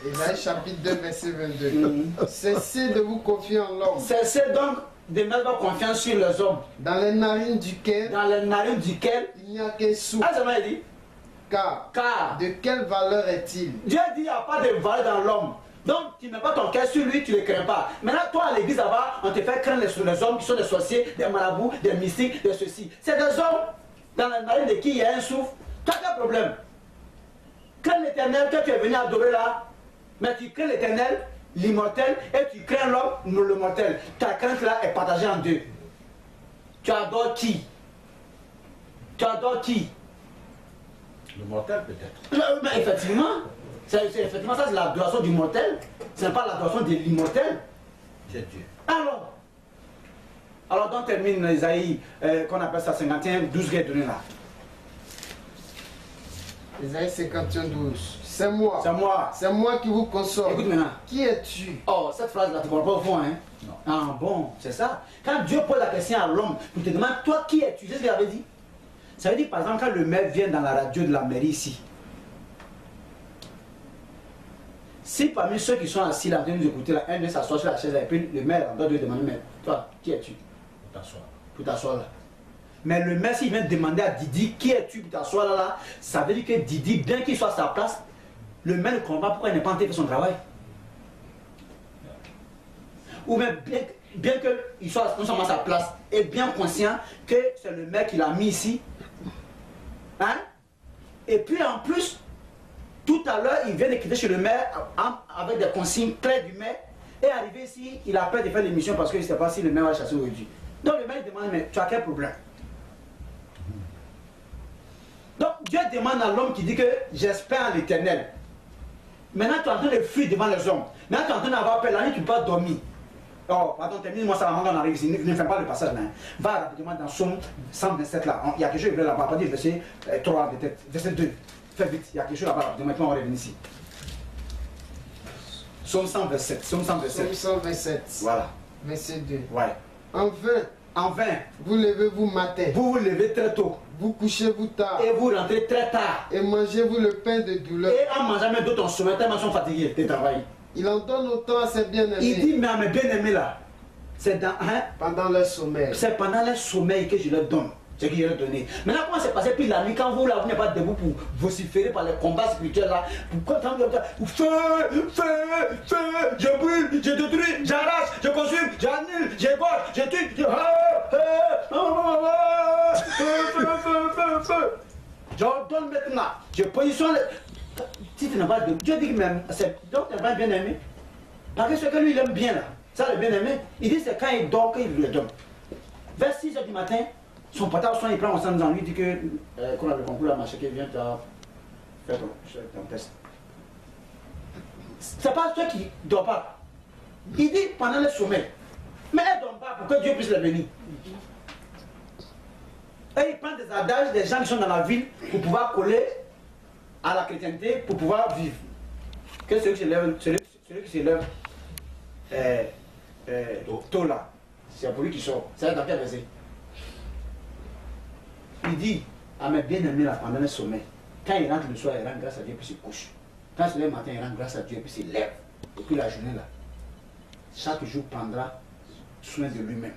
Ésaïe chapitre 2, verset 22. Cessez de vous confier en l'homme. Cessez donc de mettre votre confiance sur les hommes. Dans les narines duquel il n'y a qu'un souffle. Ah, ça m'a dit. Car de quelle valeur est-il? Dieu dit qu'il n'y a pas de valeur dans l'homme. Donc tu ne mets pas ton cœur sur lui, tu ne le crains pas. Maintenant toi à l'église là-bas, on te fait craindre les hommes qui sont des sorciers, des marabouts, des mystiques, des ceci. C'est des hommes dans la narine de qui il y a un souffle. Tu as quel problème? Crains l'Éternel que tu es venu adorer là. Mais tu crains l'Éternel, l'immortel, et tu crains l'homme, le mortel. Ta crainte là est partagée en deux. Tu adores qui? Tu adores qui? Le mortel peut-être. Mais effectivement. Effectivement, ça c'est l'adoration du mortel, ce n'est pas l'adoration de l'immortel. C'est Dieu. Alors donc termine Isaïe, qu'on appelle ça 51, 12 qui est donné là. Isaïe 51, 12. C'est moi. C'est moi. C'est moi qui vous console. Écoute maintenant. Qui es-tu? Oh, cette phrase là, tu ne comprends pas au fond, hein? Non. Ah bon, c'est ça. Quand Dieu pose la question à l'homme, il te demande, toi qui es-tu? C'est ce qu'il avait dit. Ça veut dire par exemple, quand le maire vient dans la radio de la mairie ici, si parmi ceux qui sont assis là en train de nous écouter, là, un de s'assoit sur la chaise et puis le maire doit lui demander, mais toi, qui es-tu? Pour t'asseoir là. Mais le maire, s'il vient demander à Didi, qui es-tu pour t'asseoir là, ça veut dire que Didi, bien qu'il soit à sa place, le maire ne comprend pas pourquoi il n'est pas en train de faire son travail. Ou même bien qu'il soit non seulement à sa place et bien conscient que c'est le maire qui l'a mis ici. Hein? Et puis en plus, tout à l'heure, il vient de quitter chez le maire avec des consignes claires du maire. Et arrivé ici, il a peur de faire l'émission parce qu'il ne sait pas si le maire va chasser aujourd'hui. Donc le maire demande, mais tu as quel problème? Donc Dieu demande à l'homme qui dit que j'espère en l'Éternel. Maintenant tu es en train de fuir devant les hommes. Maintenant tu es en train d'avoir peur, la nuit tu ne peux pas dormir. Oh, pardon, termine-moi ça avant qu'on arrive ici. Ne fais pas le passage là. Va rapidement dans Psaume 127 là. Il y a quelque chose là-bas, pas dire verset 3 peut-être, verset 2. Fais vite, il y a quelque chose là-bas. Maintenant on va revenir ici. Psaume 127. Psaume 127. Psaume 127. Voilà. Verset 2. Ouais. En vain, vous levez-vous matin. Vous vous levez très tôt. Vous couchez-vous tard. Et vous rentrez très tard. Et mangez-vous le pain de douleur. Et en mangeant même d'autres, on se met tellement sont fatigués de travailler. Il en donne autant à ses bien-aimés. Il dit, mais à mes bien-aimés là, c'est pendant leur sommeil. C'est pendant leur sommeil que je leur donne. C'est ce que je leur donne. Maintenant, comment c'est passé? Puis la nuit, quand vous là, vous n'êtes pas debout pour vociférer par les combats spirituels là, vous feu, je brûle, je détruis, j'arrache, je consume, j'annule, j'égorge, je tue, je donne maintenant, je positionne. Si tu n'as pas de Dieu dit que même, donc tu n'es pas bien aimé. Parce que ce que lui il aime bien là, ça le bien aimé, il dit c'est quand il dort qu'il le donne. Vers 6 h du matin, son portable sonne, il prend ensemble dans lui, il dit que quand on a le concours là, machin, vient faire ton test. C'est pas ceux qui ne dorment pas. Il dit pendant le sommeil. Mais elle ne dort pas pour que Dieu puisse le bénir. Et il prend des adages des gens qui sont dans la ville pour pouvoir coller à la chrétienté, pour pouvoir vivre. Que celui qui se lève tôt là, c'est pour lui qui sort. C'est dans quel verset? Il dit à mes bien-aimés là pendant le sommeil, quand il rentre le soir, il rend grâce à Dieu puis il se couche. Quand il se lève le matin, il rend grâce à Dieu puis il se lève. Et puis la journée là, chaque jour prendra soin de lui-même.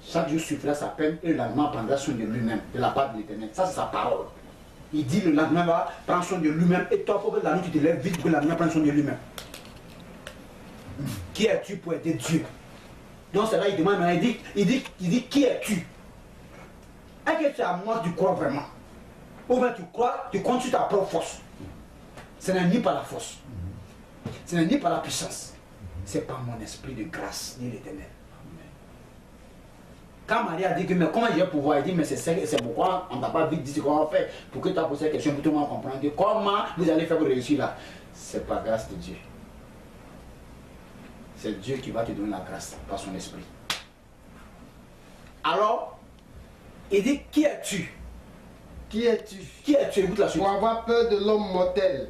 Chaque jour suffira sa peine et le lendemain prendra soin de lui-même, de la part de l'Éternel. Ça c'est sa parole. Il dit le lendemain va prendre soin de lui-même et toi, il faut que la nuit tu te lèves vite pour le lendemain prendre soin de lui-même. Qui es-tu pour aider Dieu? Donc c'est là il demande, il dit qui es-tu? Est-ce que tu es à moi tu crois vraiment? Ou bien tu crois, tu comptes sur ta propre force? Ce n'est ni par la force, ce n'est ni par la puissance, c'est par mon esprit de grâce, dit l'Éternel. Quand Marie a dit que mais comment je vais pouvoir, il dit mais c'est pourquoi on ne t'a pas vite dit comment on fait pour que tu as posé la question pour tout le monde comprendre comment vous allez faire pour réussir là. C'est par grâce de Dieu. C'est Dieu qui va te donner la grâce par son esprit. Alors, il dit qui es-tu? Qui es-tu? Qui es-tu? Écoute la suite. Pour avoir peur de l'homme mortel.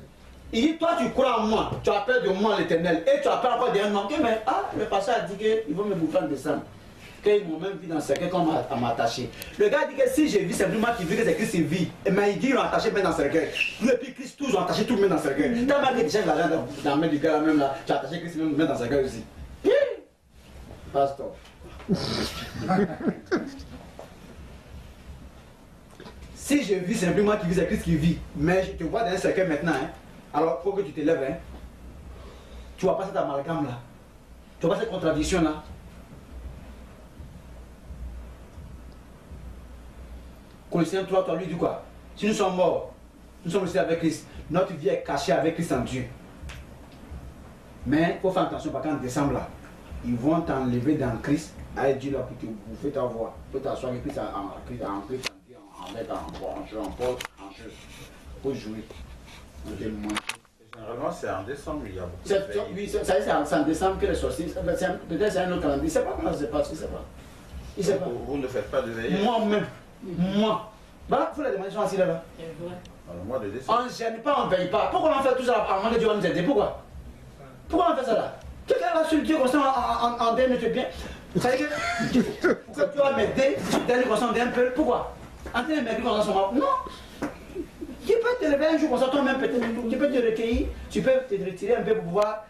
Il dit toi tu crois en moi, tu as peur de moi l'Éternel et tu as peur encore d'un homme. Mais le pasteur a dit qu'il vont me bouffer en décembre. Qu'ils m'ont même vu dans le cercueil comme à m'attacher. Le gars dit que si je vis simplement qu'il veut que c'est Christ qui vit, mais il dit qu'ils ont attaché même dans le cercueil. Et puis Christ, tous ont attaché tout le monde dans le cercueil. T'as mal que déjà dans la main du gars là même là, tu as attaché Christ même dans le cercueil aussi. Pasteur. Si je vis simplement qu'il vit, c'est Christ qui vit, mais je te vois dans un cercueil maintenant, hein, alors il faut que tu te lèves. Hein. Tu vois pas cet amalgame là. Tu vois pas cette contradiction là. Colossiens 3, toi lui dit quoi? Si nous sommes morts, nous sommes aussi avec Christ. Notre vie est cachée avec Christ en Dieu. Mais il faut faire attention parce qu'en décembre là, ils vont t'enlever dans Christ avec Dieu là pour te bouffer ta voix. Pour t'asseoir avec Christ en Dieu, en Paul, en jeu. Pour jouer. Généralement c'est en décembre, il y a beaucoup de pays. Oui, c'est en décembre que les sorciers. Peut-être c'est un autre calendrier. Il ne sait pas comment ça se passe, il ne sait pas. Il sait pas. Vous ne faites pas de veillée? Moi-même. Moi. Voilà, il faut les demander sur assis là. Dans le mois de décembre. On ne gêne pas, on ne veille pas. Pourquoi on fait tout ça avant que Dieu va nous aider? Pourquoi? Pourquoi on fait ça là? Quelqu'un va sur Dieu comme ça en deux minutes bien. Vous savez que tu vas m'aider, tu donnes comme ça un peu. Pourquoi? En train de m'aider comme ça, non. Tu peux te lever un jour comme ça toi-même peut-être. Tu peux te recueillir, tu peux te retirer un peu pour pouvoir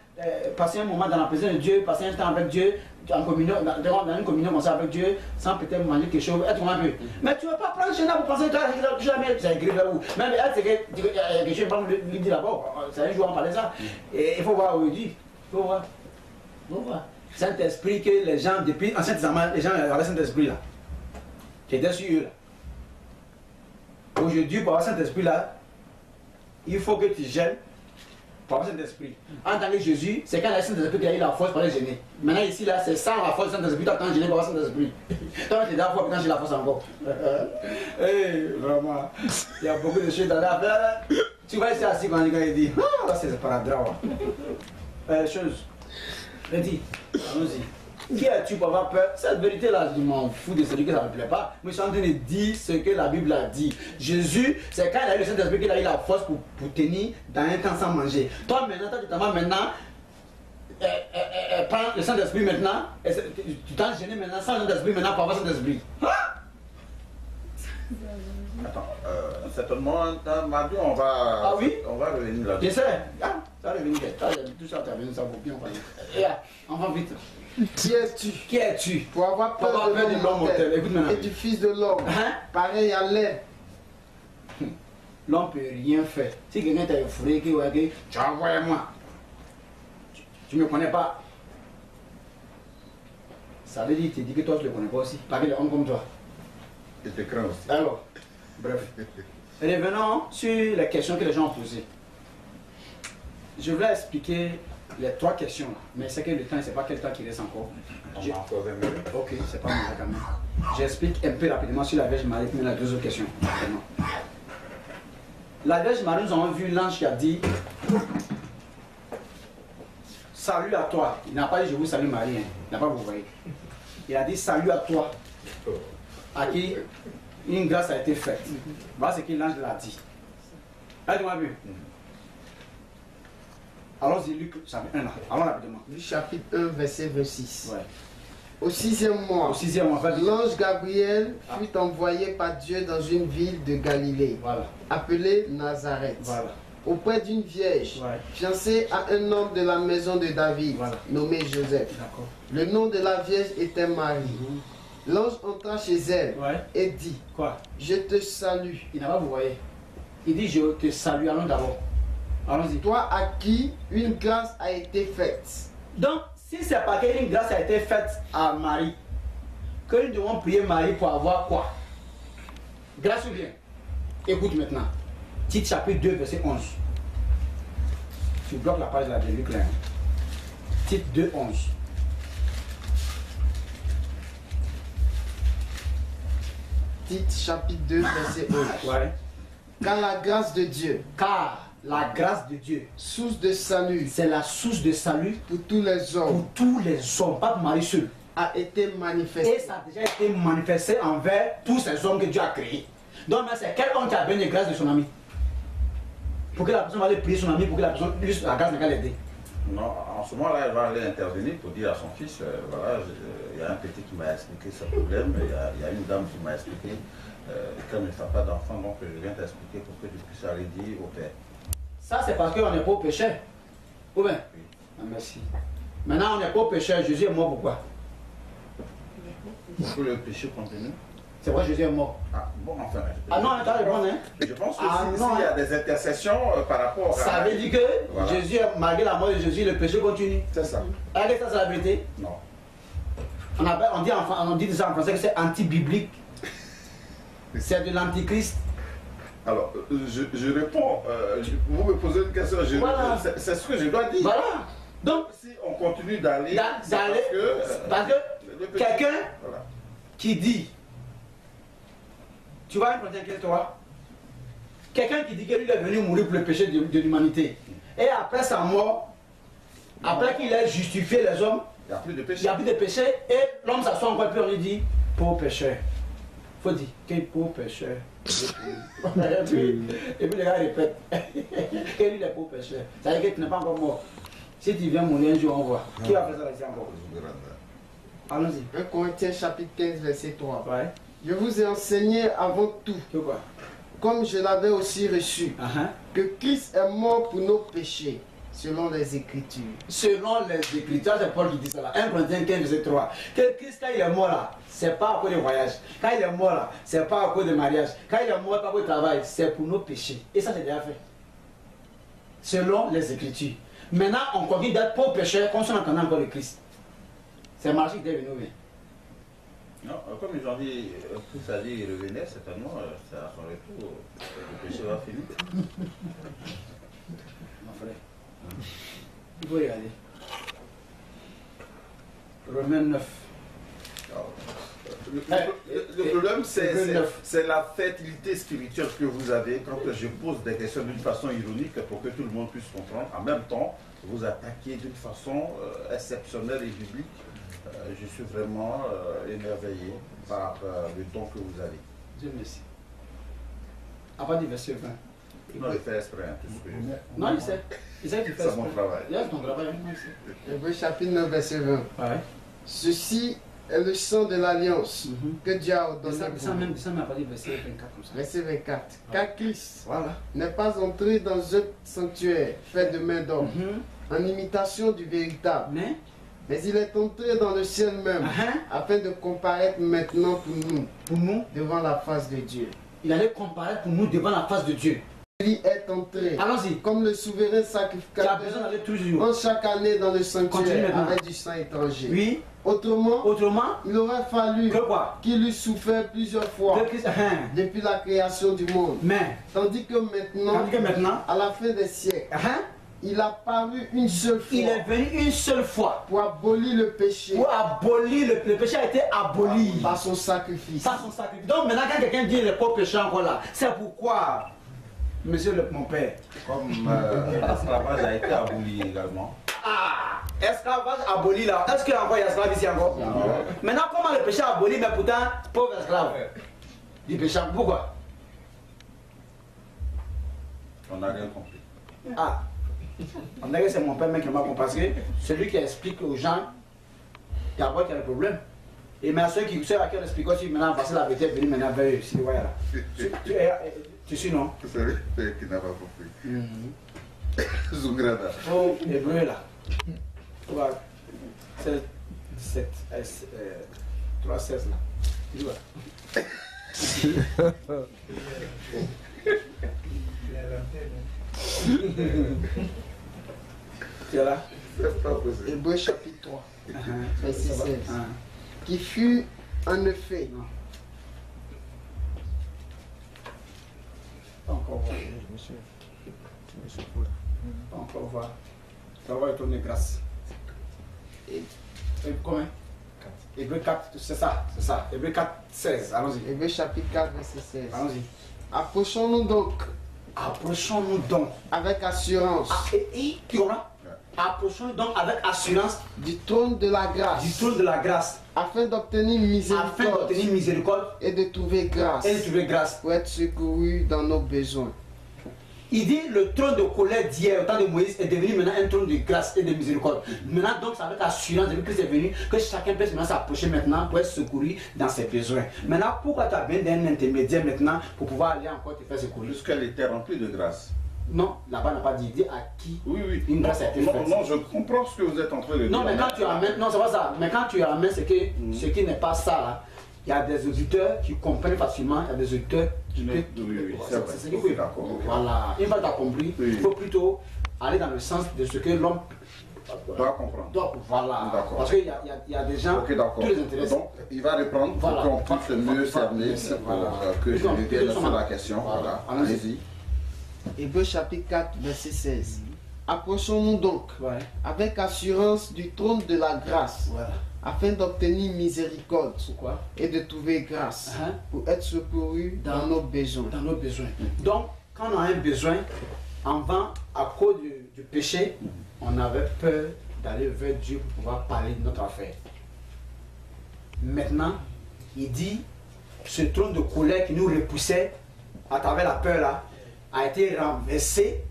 passer un moment dans la présence de Dieu, passer un temps avec Dieu, en communion, dans une communion comme ça avec Dieu, sans peut-être manger quelque chose, être un peu. Mais tu ne vas pas prendre Chéna pour penser que tu as jamais, c'est écrit là où. Même c'est quelque chose, pas lui dire d'abord, c'est un jour on parlait ça. Et il faut voir aujourd'hui. Il faut voir. Saint-Esprit que les gens, depuis Ancien Testament, les gens avaient Saint-Esprit là. Qui était sur eux là. Aujourd'hui, pour avoir Saint-Esprit là, il faut que tu gênes pour avoir Saint-Esprit. En tant que Jésus, c'est quand le Saint-Esprit qui a eu la force pour les gêner. Maintenant ici là, c'est sans la force du Saint-Esprit, tu attends de gêner pour avoir Saint-Esprit. Toi tu es d'accord, quand j'ai la force encore. Vraiment, il y a beaucoup de choses dans l'affaire. Tu vois ici assis quand il dit, ah, c'est pas la drame. Chose. Redis, allons-y. Qui es-tu pour avoir peur? Cette vérité-là, je m'en fous de celui que ça ne me plaît pas. Mais je suis en train de dire ce que la Bible a dit. Jésus, c'est quand il a eu le Saint-Esprit qu'il a eu la force pour tenir dans un temps sans manger. Toi maintenant, prends le Saint-Esprit maintenant, et tu t'en gênes maintenant sans le Saint-Esprit maintenant pour avoir le Saint-Esprit. Attends, certainement, mardi, on va revenir là-dessus. Je sais, ça va revenir. Tout ça, tu as venu, ça vaut bien. On va vite. Qui es-tu? Qui es-tu? Pour avoir peur de l'homme mortel et du fils de l'homme, pareil à l'air. L'homme ne peut rien faire. Si quelqu'un t'a effrayé, tu vas voir moi. Tu ne me connais pas. Ça veut dire que tu dis que toi tu ne le connais pas aussi. Parce que les hommes comme toi. Et te crains aussi. Alors, bref. Revenons sur les questions que les gens ont posées. Je vais expliquer les 3 questions là. Mais c'est que le temps, c'est pas quel temps qui reste encore. On a encore 20 minutes. Ok, c'est pas mal quand même. J'explique un peu rapidement sur la Vierge Marie, puis la 2 autres questions. La Vierge Marie, nous avons vu l'ange qui a dit salut à toi. Il n'a pas dit je vous salue Marie, hein. Il n'a pas vous voyez. Il a dit salut à toi. À qui une grâce a été faite. Voilà ce que l'ange l'a dit. Là, tu m'as vu. Allons-y, Luc, chapitre 1, allons rapidement. Luc chapitre 1, verset 26. Ouais. Au 6e mois, l'ange Gabriel fut envoyé par Dieu dans une ville de Galilée, appelée Nazareth, auprès d'une vierge, fiancée à un homme de la maison de David, nommé Joseph. Le nom de la vierge était Marie. L'ange entra chez elle et dit, je te salue. Il n'a pas vous voyez. Il dit, je te salue, allons d'abord. Allons-y. Toi à qui une grâce a été faite. Donc, si c'est parce qu'une grâce a été faite à Marie, que nous devons prier Marie pour avoir quoi? Grâce ou bien? Écoute maintenant. Tite chapitre 2, verset 11. Tu bloques la page là de Luc là. Tite 2, 11. Tite chapitre 2, verset 11. Ouais. Car la grâce de Dieu. Car la grâce de Dieu, source de salut, c'est la source de salut pour tous les hommes. Pour tous les hommes, pas pour Marie seul. A été manifesté. Et ça a déjà été manifesté envers tous ces hommes que Dieu a créés. Donc, c'est quel homme qui a béni la grâce de son ami? Pour que la personne va aller prier son ami, pour que la personne, juste la grâce n'a l'aider. Non, en ce moment-là, elle va aller intervenir pour dire à son fils, voilà, il y a un petit qui m'a expliqué ce problème, il y a une dame qui m'a expliqué qu'elle ne fait pas d'enfant, donc je viens t'expliquer pour que tu puisses aller dire au père. Ça, c'est parce qu'on n'est pas au péché. Ou bien? Oui. Ah, merci. Maintenant, on n'est pas au péché. Jésus est mort pourquoi? Pour que le péché continue. C'est vrai, Jésus est mort. Ah, bon, enfin. Ah non, t'as répondu, hein? Je pense que s'il y a des intercessions par rapport à. Ça veut dire que voilà. Jésus, malgré la mort de Jésus, le péché continue. C'est ça. Est-ce que ça, c'est la vérité? Non. On dit ça en français que c'est anti-biblique. C'est de l'antichrist. Alors, je réponds, vous me posez une question, voilà. C'est ce que je dois dire. Voilà. Donc, si on continue d'aller, parce que quelqu'un voilà. Qui dit, tu vois un prochain quel toi? Quelqu'un qui dit que lui est venu mourir pour le péché de l'humanité. Et après sa mort, après qu'il ait justifié les hommes, il n'y a plus de péché. Il n'y a plus de péché et l'homme s'assoit encore plus, on lui dit, pauvre pécheur. Il faut dire, quel pauvre pécheur. Et puis les gars répètent, quel est le pauvre pécheur? Ça veut dire que tu n'es pas encore mort. Si tu viens mourir un jour, on voit. Qui va faire ça ici encore? Allons-y. 1 Corinthiens chapitre 15, verset 3. Ouais. Je vous ai enseigné avant tout, quoi? Comme je l'avais aussi reçu, que Christ est mort pour nos péchés, Selon les Écritures. Selon les Écritures, c'est Paul qui dit ça là. 1 Corinthiens 15, verset 3. Que Christ, quand il est mort là, c'est pas à cause du voyage. Quand il est mort là, c'est pas à cause du mariage. Quand il est mort, pas à cause du travail, c'est pour nos péchés. Et ça, c'est déjà fait. Selon les Écritures. Maintenant, on continue d'être pauvres pécheurs comme si on entendait encore le Christ. C'est Margie qui est venu. Non, comme ils ont dit, Christ a dit il revenait, certainement, c'est à son retour, le péché va finir. Mon frère, il faut y aller. Romains 9. Le problème, c'est la fertilité spirituelle que vous avez quand je pose des questions d'une façon ironique pour que tout le monde puisse comprendre. En même temps, vous attaquez d'une façon exceptionnelle et biblique. Je suis vraiment émerveillé par le ton que vous avez. Dieu merci. Avant du verset 20. Non, il fait exprès, hein, tout ce que je sais. Non, il sait. Il sait qu'il fait exprès. C'est mon travail. Il a ton travail, il sait. Hébreux chapitre 9, verset 20. Ouais. Ceci est le sang de l'alliance que Dieu a ordonné. Ça même à partir du verset 24 comme ça. Verset 24. Car Christ Voilà. n'est pas entré dans un sanctuaire fait de main d'homme, en imitation du véritable. Mais il est entré dans le ciel même, afin de comparaître maintenant pour nous, devant la face de Dieu. Il allait comparaître pour nous devant la face de Dieu. Il est entré, comme le souverain sacrificateur, en chaque année dans le sanctuaire avec du sang étranger. Oui. Autrement, il aurait fallu qu'il eût souffert plusieurs fois depuis la création du monde. Tandis que maintenant, à la fin des siècles, il a paru une seule fois. Il est venu une seule fois. Pour abolir le péché. Pour abolir le péché a été aboli. Par son sacrifice. Par son sacrifice. Donc maintenant quand quelqu'un dit les pauvres péchés encore là, c'est pourquoi, monsieur mon père. Comme l'esclavage a été aboli également. Ah, esclavage aboli là. Est-ce qu'il y a encore esclave ici encore? Maintenant comment le péché aboli, mais pourtant pauvre esclave du péché, pourquoi? On n'a rien compris. Ah. On dirait que c'est mon père même qui m'a compris parce que celui qui explique aux gens, il y a pas qu'il y a le problème. Et maintenant ceux à qui on explique aussi, maintenant parce que la vérité est venue maintenant vers eux. Si, voilà. Tu suis non? C'est lui qui n'a pas compris. Zougrada. Oh, hébreu là. Voilà. C'est 17. 3,16 là. Tu vois. Tu es là? Hébreux chapitre 3, verset 16. Qui fut en effet. Pas encore voir. Pas encore voir. Ça va retourner grâce. Et combien? Hébreux 4, c'est ça. Hébreux 4, 16. Allons-y. Hébreux chapitre 4, verset 16. Allons-y. Approchons-nous donc. Avec assurance. Tu comprends? Approchons-nous donc avec assurance du trône de la grâce. Du trône de la grâce. Afin d'obtenir miséricorde. Et de trouver grâce. Pour être secouru dans nos besoins. Il dit le trône de colère d'hier, au temps de Moïse, est devenu maintenant un trône de grâce et de miséricorde. Maintenant, donc, c'est avec assurance, depuis que Christ est venu, que chacun peut maintenant s'approcher maintenant pour être secouru dans ses besoins. Maintenant, pourquoi tu as besoin d'un intermédiaire maintenant pour pouvoir aller encore te faire secourir? Puisqu'elle était remplie de grâce. Non, là-bas n'a pas dit à qui une grâce a été faite. Non, je comprends ce que vous êtes en train de dire. Non, mais quand tu amènes, non, c'est pas ça. Mais quand tu amènes ce qui n'est pas ça, là, il y a des auditeurs qui comprennent facilement, il y a des auditeurs qui c'est ce qu'il faut. Voilà, une fois que tu as compris, il faut plutôt aller dans le sens de ce que l'homme doit comprendre. Voilà, parce qu'il y a des gens, tous les intéressés. Donc, il va reprendre pour qu'on puisse mieux cerner, que je revienne sur la question. Voilà, allez-y. Hébreux chapitre 4, verset 16. Approchons-nous donc avec assurance du trône de la grâce, afin d'obtenir miséricorde et de trouver grâce pour être secouru dans nos besoins. Donc, quand on a un besoin, avant, à cause du péché, on avait peur d'aller vers Dieu pour pouvoir parler de notre affaire. Maintenant, il dit, ce trône de colère qui nous repoussait à travers la peur là, a été renversé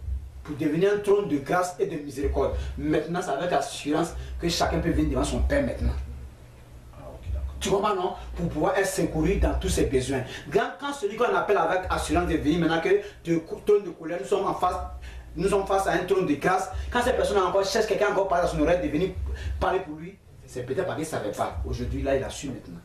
pour devenir un trône de grâce et de miséricorde. Maintenant, c'est avec assurance que chacun peut venir devant son Père maintenant. Tu comprends, non? Pour pouvoir être secouru dans tous ses besoins. Quand celui qu'on appelle avec assurance de venir, maintenant que de trône de colère, nous sommes en face nous sommes face à un trône de grâce, quand cette personne encore cherche quelqu'un encore par son oreille de venir parler pour lui, c'est peut-être parce qu'il ne savait pas. Aujourd'hui, là, il a su maintenant.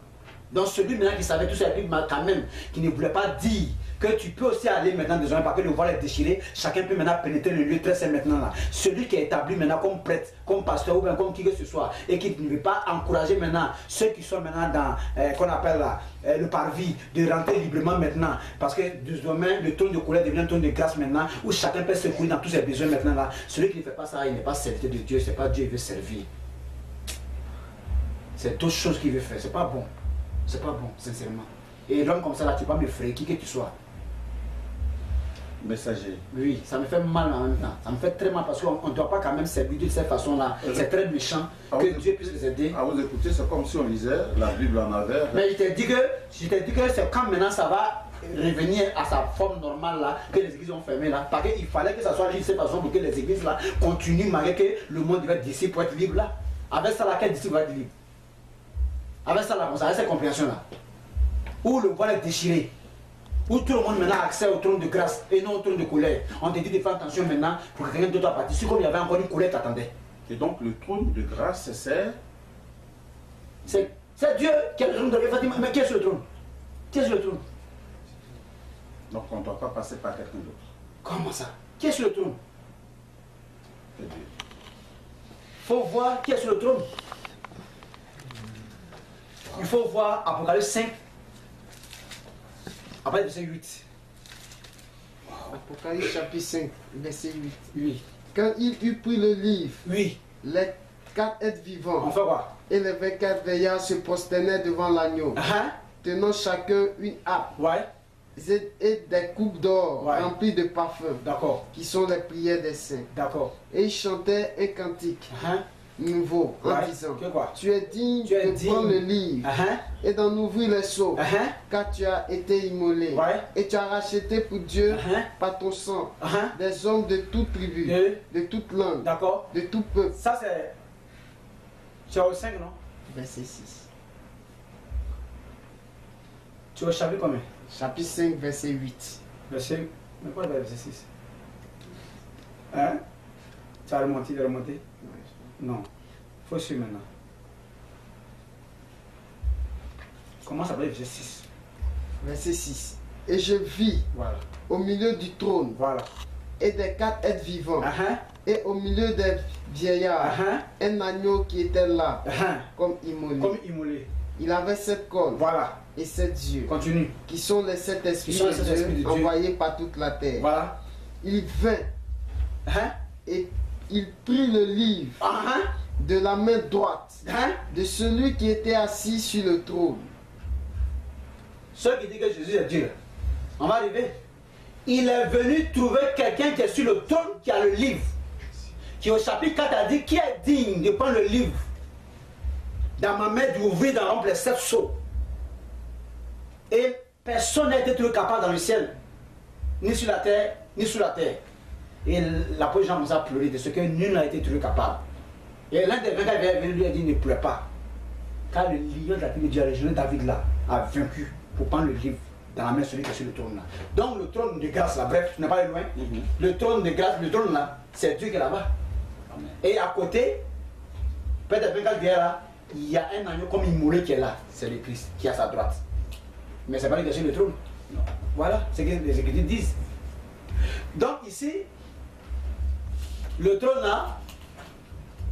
Donc celui maintenant qui savait tout ça, et puis quand même, qui ne voulait pas dire que tu peux aussi aller maintenant désormais, parce que le voile est déchiré, chacun peut maintenant pénétrer le lieu très saint maintenant là. Celui qui est établi maintenant comme prêtre, comme pasteur ou bien comme qui que ce soit, et qui ne veut pas encourager maintenant ceux qui sont maintenant dans, qu'on appelle là, le parvis, de rentrer librement maintenant, parce que désormais le trône de colère devient un trône de grâce maintenant, où chacun peut se courir dans tous ses besoins maintenant là. Celui qui ne fait pas ça, il n'est pas serviteur de Dieu, c'est pas Dieu qui veut servir. C'est d'autres choses qu'il veut faire, c'est pas bon. C'est pas bon, sincèrement. Et l'homme comme ça, là, tu peux pas me frayer, qui que tu sois. Messager. Oui, ça me fait mal en même temps. Ça me fait très mal parce qu'on ne doit pas quand même servir de cette façon-là. C'est très méchant que Dieu puisse les aider. À vous écouter, c'est comme si on lisait la Bible en envers. Mais je t'ai dit que c'est quand maintenant ça va revenir à sa forme normale là, que les églises ont fermé là. Parce qu'il fallait que ça soit de cette façon pour que les églises là continuent malgré que le monde devait être d'ici pour être libre là. Avec ça là, quel disciple va être libre? Avec ça là, avec cette compréhension là. Où le voile est déchiré. Où tout le monde maintenant a accès au trône de grâce et non au trône de colère. On te dit de faire attention maintenant pour que quelqu'un d'autre a parti. C'est comme il y avait encore une colère qui t'attendait. Et donc le trône de grâce, c'est Dieu qui a le trône de grâce. Mais qui est sur le trône? Qui est sur le trône? Donc on ne doit pas passer par quelqu'un d'autre. Comment ça? Qui est sur le trône? C'est Dieu. Il faut voir qui est sur le trône. Il faut voir Apocalypse 5. Après verset 8. Apocalypse chapitre 5, verset 8. Oui. Quand il eut pris le livre, Oui. les 4 êtres vivants On fait quoi? et les 24 veillards se prosternaient devant l'agneau, tenant chacun une harpe Ouais. et des coupes d'or remplies de parfums, D'accord. qui sont les prières des saints. D'accord. Et ils chantaient un cantique nouveau en disant: Tu es digne de prendre le livre et d'en ouvrir les sceaux, car tu as été immolé et tu as racheté pour Dieu par ton sang des hommes de toute tribu, de toute langue, de tout peuple. Ça c'est... Tu es au 5, non? Verset 6. Tu es au chapitre combien? Chapitre 5, verset 8. Verset... Mais quoi le verset 6? Hein? Tu as remonté, Non. Il faut suivre maintenant. Comment ça s'appelle verset 6? Verset 6. Et je vis au milieu du trône et des 4 êtres vivants et au milieu des vieillards un agneau qui était là comme immolé. Il avait 7 cornes et 7 yeux. Continue. Qui sont les 7 esprits de Dieu envoyés par toute la terre. Il vint et il prit le livre de la main droite de celui qui était assis sur le trône. Ceux qui disent que Jésus est Dieu, on va arriver. Il est venu trouver quelqu'un qui est sur le trône, qui a le livre. Qui au chapitre 4 a dit: qui est digne de prendre le livre dans ma main, d'ouvrir, d'en remplir les 7 sceaux. Et personne n'a été trouvé capable dans le ciel, ni sur la terre, ni sous la terre. Et l'apôtre Jean nous a pleuré de ce que nul n'a été trouvé capable. Et l'un des 24 venu lui a dit: ne pleure pas. Car le lion de la tribu de Dieu, le jeune David là, a vaincu pour prendre le livre dans la main de celui qui est sur le trône là. Donc le trône de grâce là, bref, tu n'es pas allé loin. Le trône de grâce, le trône là, c'est Dieu qui est là-bas. Et à côté, près des 24 derrière là, il y a un agneau comme immolé qui est là. C'est le Christ qui est à sa droite. Mais c'est pas lui qui est sur le trône. Non. Voilà ce que les Écritures disent. Donc ici, le trône là,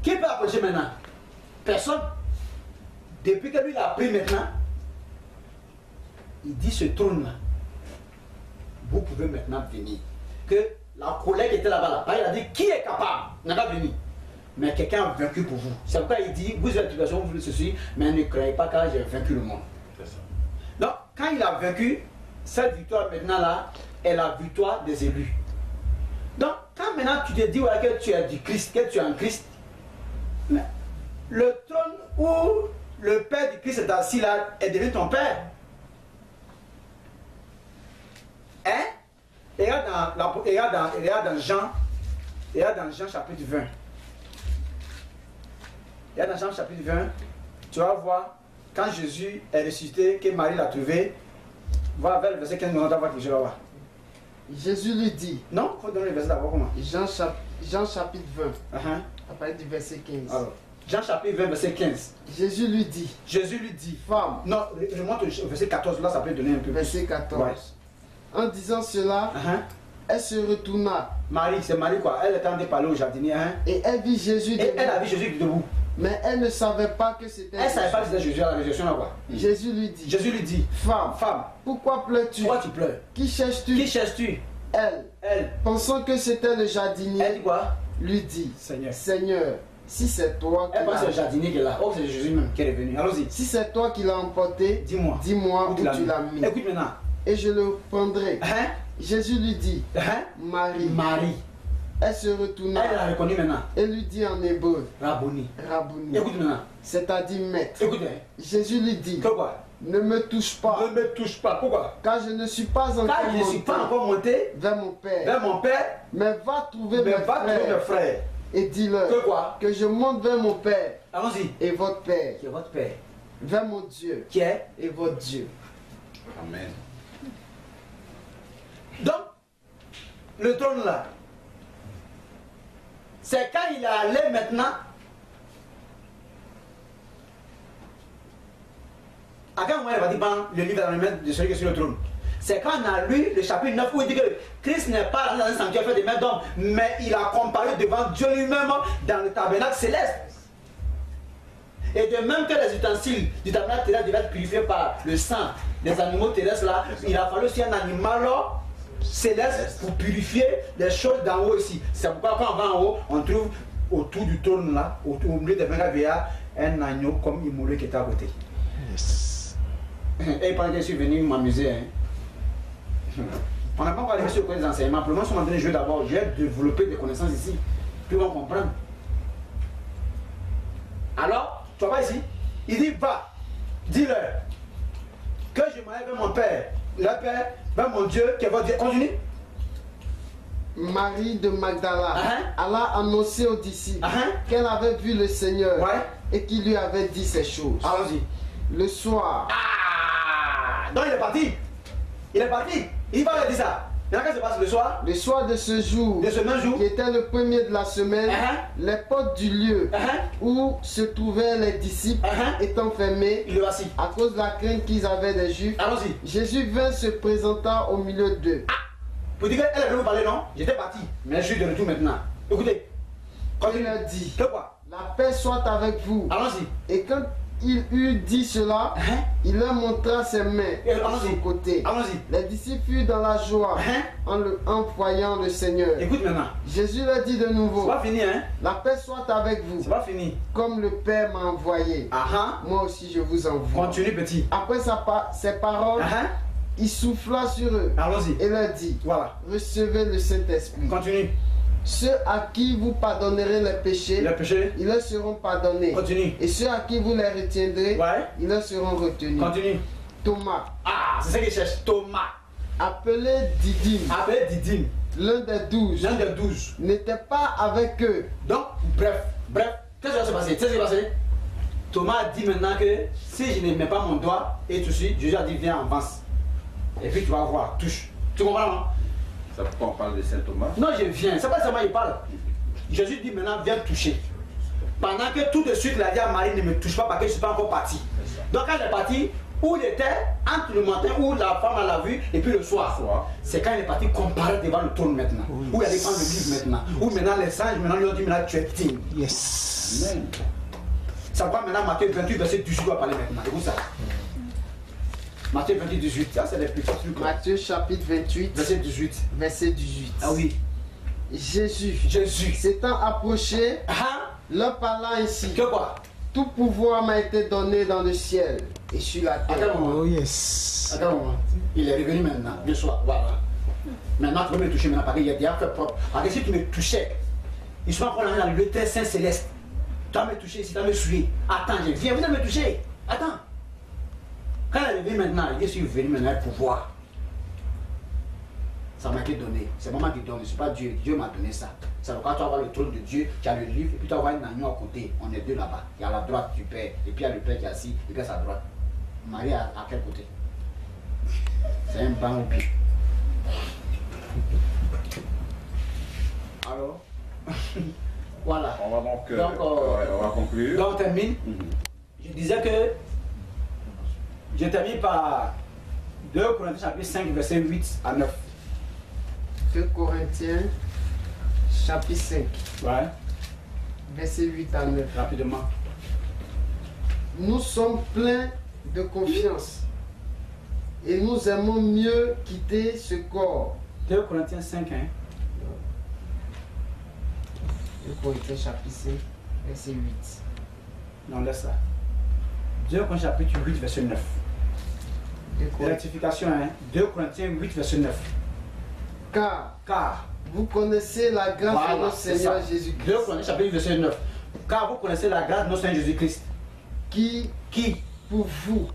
qui peut approcher maintenant? Personne. Depuis que lui l'a pris maintenant, il dit: ce trône là, vous pouvez maintenant venir. Que la colère qui était là-bas, il a dit: qui est capable? N'a pas venu. Mais quelqu'un a vaincu pour vous. C'est pourquoi il dit: vous êtes tribulation, vous voulez ceci, mais ne croyez pas car j'ai vaincu le monde. Donc, quand il a vaincu, cette victoire maintenant là est la victoire des élus. Donc, quand maintenant tu te dis que tu es du Christ, que tu es un Christ, mais le trône où le Père du Christ est assis là est devenu ton Père. Hein? Regarde dans Jean chapitre 20. Regarde dans Jean chapitre 20, tu vas voir, quand Jésus est ressuscité, que Marie l'a trouvé, va vers le verset 15, on va voir que je vais voir. Jésus lui dit. Non, il faut donner le verset d'abord comment? Jean chapitre 20. À partir du verset 15. Alors, Jean chapitre 20, verset 15. Jésus lui dit. Jésus lui dit. Femme. Non, je montre le verset 14, là ça peut donner un peu. Verset 14. Ouais. En disant cela, elle se retourna. Marie, c'est Marie quoi? Elle était en train de parler au jardinier. Et elle vit Jésus debout. Et elle a vu Jésus debout. Mais elle ne savait pas que c'était Jésus. Elle ne savait pas que c'était Jésus à la résurrection là quoi. Jésus lui dit. Jésus lui dit. Femme. Pourquoi pleures-tu? Pourquoi tu pleures? Qui cherches-tu? Qui cherches-tu? Elle. Pensant que c'était le jardinier. Elle dit quoi? Lui dit. Seigneur. Si c'est toi qui elle pense que c'est le jardinier qui est là. Oh, c'est Jésus même qui est revenu. Allons-y. Si c'est toi qui l'as emporté, dis-moi où tu l'as mis. Écoute maintenant. Et je le prendrai. Jésus lui dit. Marie. Elle se retourna. Elle l'a reconnu maintenant. Et lui dit en hébreu. Rabouni. Écoute maintenant. C'est-à-dire maître. Écoute. Jésus lui dit. Pourquoi? Ne me touche pas. Ne me touche pas. Pourquoi? Car je ne suis pas encore monté vers mon Père. Vers mon Père. Mais va trouver mes frères. Et dis-leur que je monte vers mon Père. Allons-y. Et votre Père. Qui est votre Père. Vers mon Dieu. Qui est et votre Dieu. Amen. Donc, le trône là, c'est quand il est allé maintenant. À quel moment il va dire, le livre dans les mains de celui qui est sur le trône? C'est quand on a lu le chapitre 9 où il dit que Christ n'est pas dans un sanctuaire fait des mains d'hommes, mais il a comparé devant Dieu lui-même dans le tabernacle céleste. Et de même que les ustensiles du tabernacle terrestre devaient être purifiés par le sang des animaux terrestres là, il a fallu aussi un animal céleste pour purifier les choses d'en haut ici. C'est pourquoi quand on va en haut, on trouve autour du trône là, au milieu des 20 veillards, un agneau comme immolé qui était à côté. Yes. Et pendant que je suis venu m'amuser, on n'a pas parlé sur les enseignements. Pour le moment, je suis en train de jouer d'abord. Je vais développer des connaissances ici. Puis on va comprendre. Alors, tu vois ici, il dit va, dis-leur que je m'en vais vers mon Père, le Père, vers mon Dieu, qui est votre Dieu. Continue. Marie de Magdala alla annoncer aux disciples qu'elle avait vu le Seigneur et qu'il lui avait dit ces choses. Allons-y. Le soir. Donc il est parti. Il est parti. Il va leur dire ça. Qu'est-ce qui se passe le soir? Le soir de ce jour, qui était le premier de la semaine, les portes du lieu où se trouvaient les disciples étant fermées à cause de la crainte qu'ils avaient des Juifs, Jésus vint se présenter au milieu d'eux. Vous dites qu'elle est venue vous parler, non? J'étais parti, mais je suis de retour maintenant. Écoutez, quand il a dit, quoi? La paix soit avec vous. Allons-y. Et quand il eut dit cela, il leur montra ses mains à son côté. Les disciples furent dans la joie en voyant le Seigneur. Écoute maintenant. Jésus leur dit de nouveau. C'est pas fini, hein? La paix soit avec vous. C'est pas fini. Comme le Père m'a envoyé, moi aussi je vous envoie. Continue, petit. Après ses paroles, il souffla sur eux. Allons-y. Et leur dit, recevez le Saint-Esprit. Continue. Ceux à qui vous pardonnerez les péchés, ils leur seront pardonnés. Continue. Et ceux à qui vous les retiendrez, ils leur seront retenus. Continue. Thomas. C'est ça qu'il cherche. Thomas. Appelé Didyme. L'un des 12. N'était pas avec eux. Donc, bref. Qu'est-ce qui va se passer? Tu sais ce qui va se passer? Thomas a dit maintenant que si je ne mets pas mon doigt et tout de suite, Jésus a dit viens, avance. Et puis tu vas voir, touche. Tu comprends, non? C'est pourquoi on parle de Saint Thomas? Non, je viens. C'est pas seulement il parle. Jésus dit maintenant, viens toucher. Pendant que tout de suite, il a dit à Marie, ne me touche pas parce que je ne suis pas encore parti. Donc quand il est parti, où il était, entre le matin où la femme l'a vu, et puis le soir. C'est quand il est parti comparer devant le trône maintenant. Où il allait prendre le livre maintenant. Où maintenant les anges maintenant lui ont dit, maintenant tu es digne. Yes. Amen. Ça va maintenant Matthieu 28, verset 18, on va parler maintenant. C'est vous ça. Matthieu 28, 18, ça c'est les petits trucs. Matthieu chapitre 28, verset 18. Verset 18. Ah oui. Jésus s'étant approché, leur parla ainsi. Que quoi? Tout pouvoir m'a été donné dans le ciel et sur la terre. Attends un moment. Oh yes. Attends un moment. Il est revenu maintenant, le soir. Voilà. Maintenant tu peux me toucher maintenant parce qu'il a déjà fait propre. Parce que si tu me touchais, il soit encore dans le lieu très saint céleste. Tu vas me toucher ici, tu vas me souiller. Attends, je viens, vous allez me toucher. Attends. Quand elle est venue maintenant, il est venu maintenant le pouvoir. Ça m'a été donné. C'est moi qui donne, ce n'est pas Dieu. Dieu m'a donné ça. C'est pourquoi tu vas voir le trône de Dieu, tu as le livre, et puis tu vas voir un agneau à côté. On est deux là-bas. Il y a à la droite du Père, et puis il y a le Père qui est assis, et puis à sa droite. Marie à quel côté? C'est un banc au pied. Alors, voilà. On va donc, on va conclure. Donc on termine. Je disais que je termine par 2 Corinthiens chapitre 5, verset 8 à 9. 2 Corinthiens chapitre 5, Ouais, verset 8 à 9. rapidement. Nous sommes pleins de confiance et nous aimons mieux quitter ce corps. 2 Corinthiens 5, hein. 2 Corinthiens chapitre 5, verset 8. Non, laisse ça. 2 Corinthiens chapitre 8, verset 9. Rectification, hein. 2 Corinthiens 8, verset 9. Car vous connaissez la grâce voilà, de notre Seigneur Jésus-Christ. 2 Corinthiens chapitre 8, verset 9. Car vous connaissez la grâce de notre Seigneur Jésus-Christ. Qui pour vous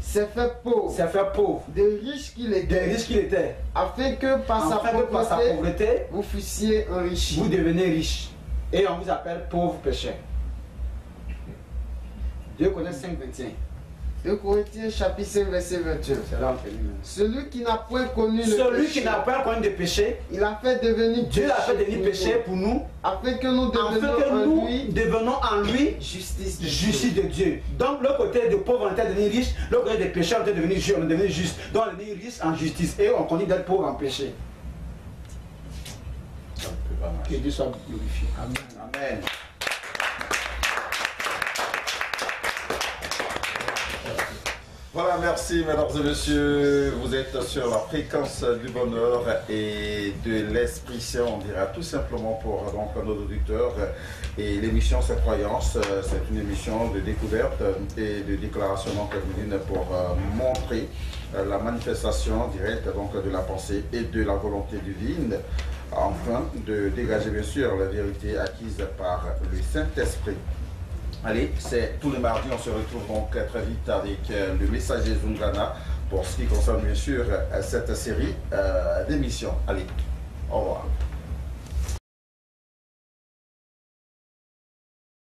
s'est fait pauvre, de riche qu'il était, afin que par sa pauvreté, vous fussiez enrichis. Vous devenez riche. Et on vous appelle pauvre pécheur. 2 Corinthiens 5, 21. 2 Corinthiens chapitre 5, verset 21. Celui qui n'a point connu le péché, il a fait devenir Dieu l'a fait devenir péché pour nous, afin que nous devenons en lui justice de Dieu. Donc le côté de pauvre on était devenu riche, le côté de pécheur on était devenu juste. Donc on est devenu riche en justice et on continue d'être pauvre en péché. Que Dieu soit glorifié. Amen. Amen. Voilà, merci mesdames et messieurs. Vous êtes sur la fréquence du bonheur et de l'Esprit Saint, on dira tout simplement pour donc, nos auditeurs. Et l'émission C'est Croyance, c'est une émission de découverte et de déclaration donc, pour montrer la manifestation directe donc, de la pensée et de la volonté divine, afin de dégager bien sûr la vérité acquise par le Saint-Esprit. Allez, c'est tous les mardis, on se retrouve donc très vite avec le messager Zungana pour ce qui concerne bien sûr cette série d'émissions. Allez, au revoir.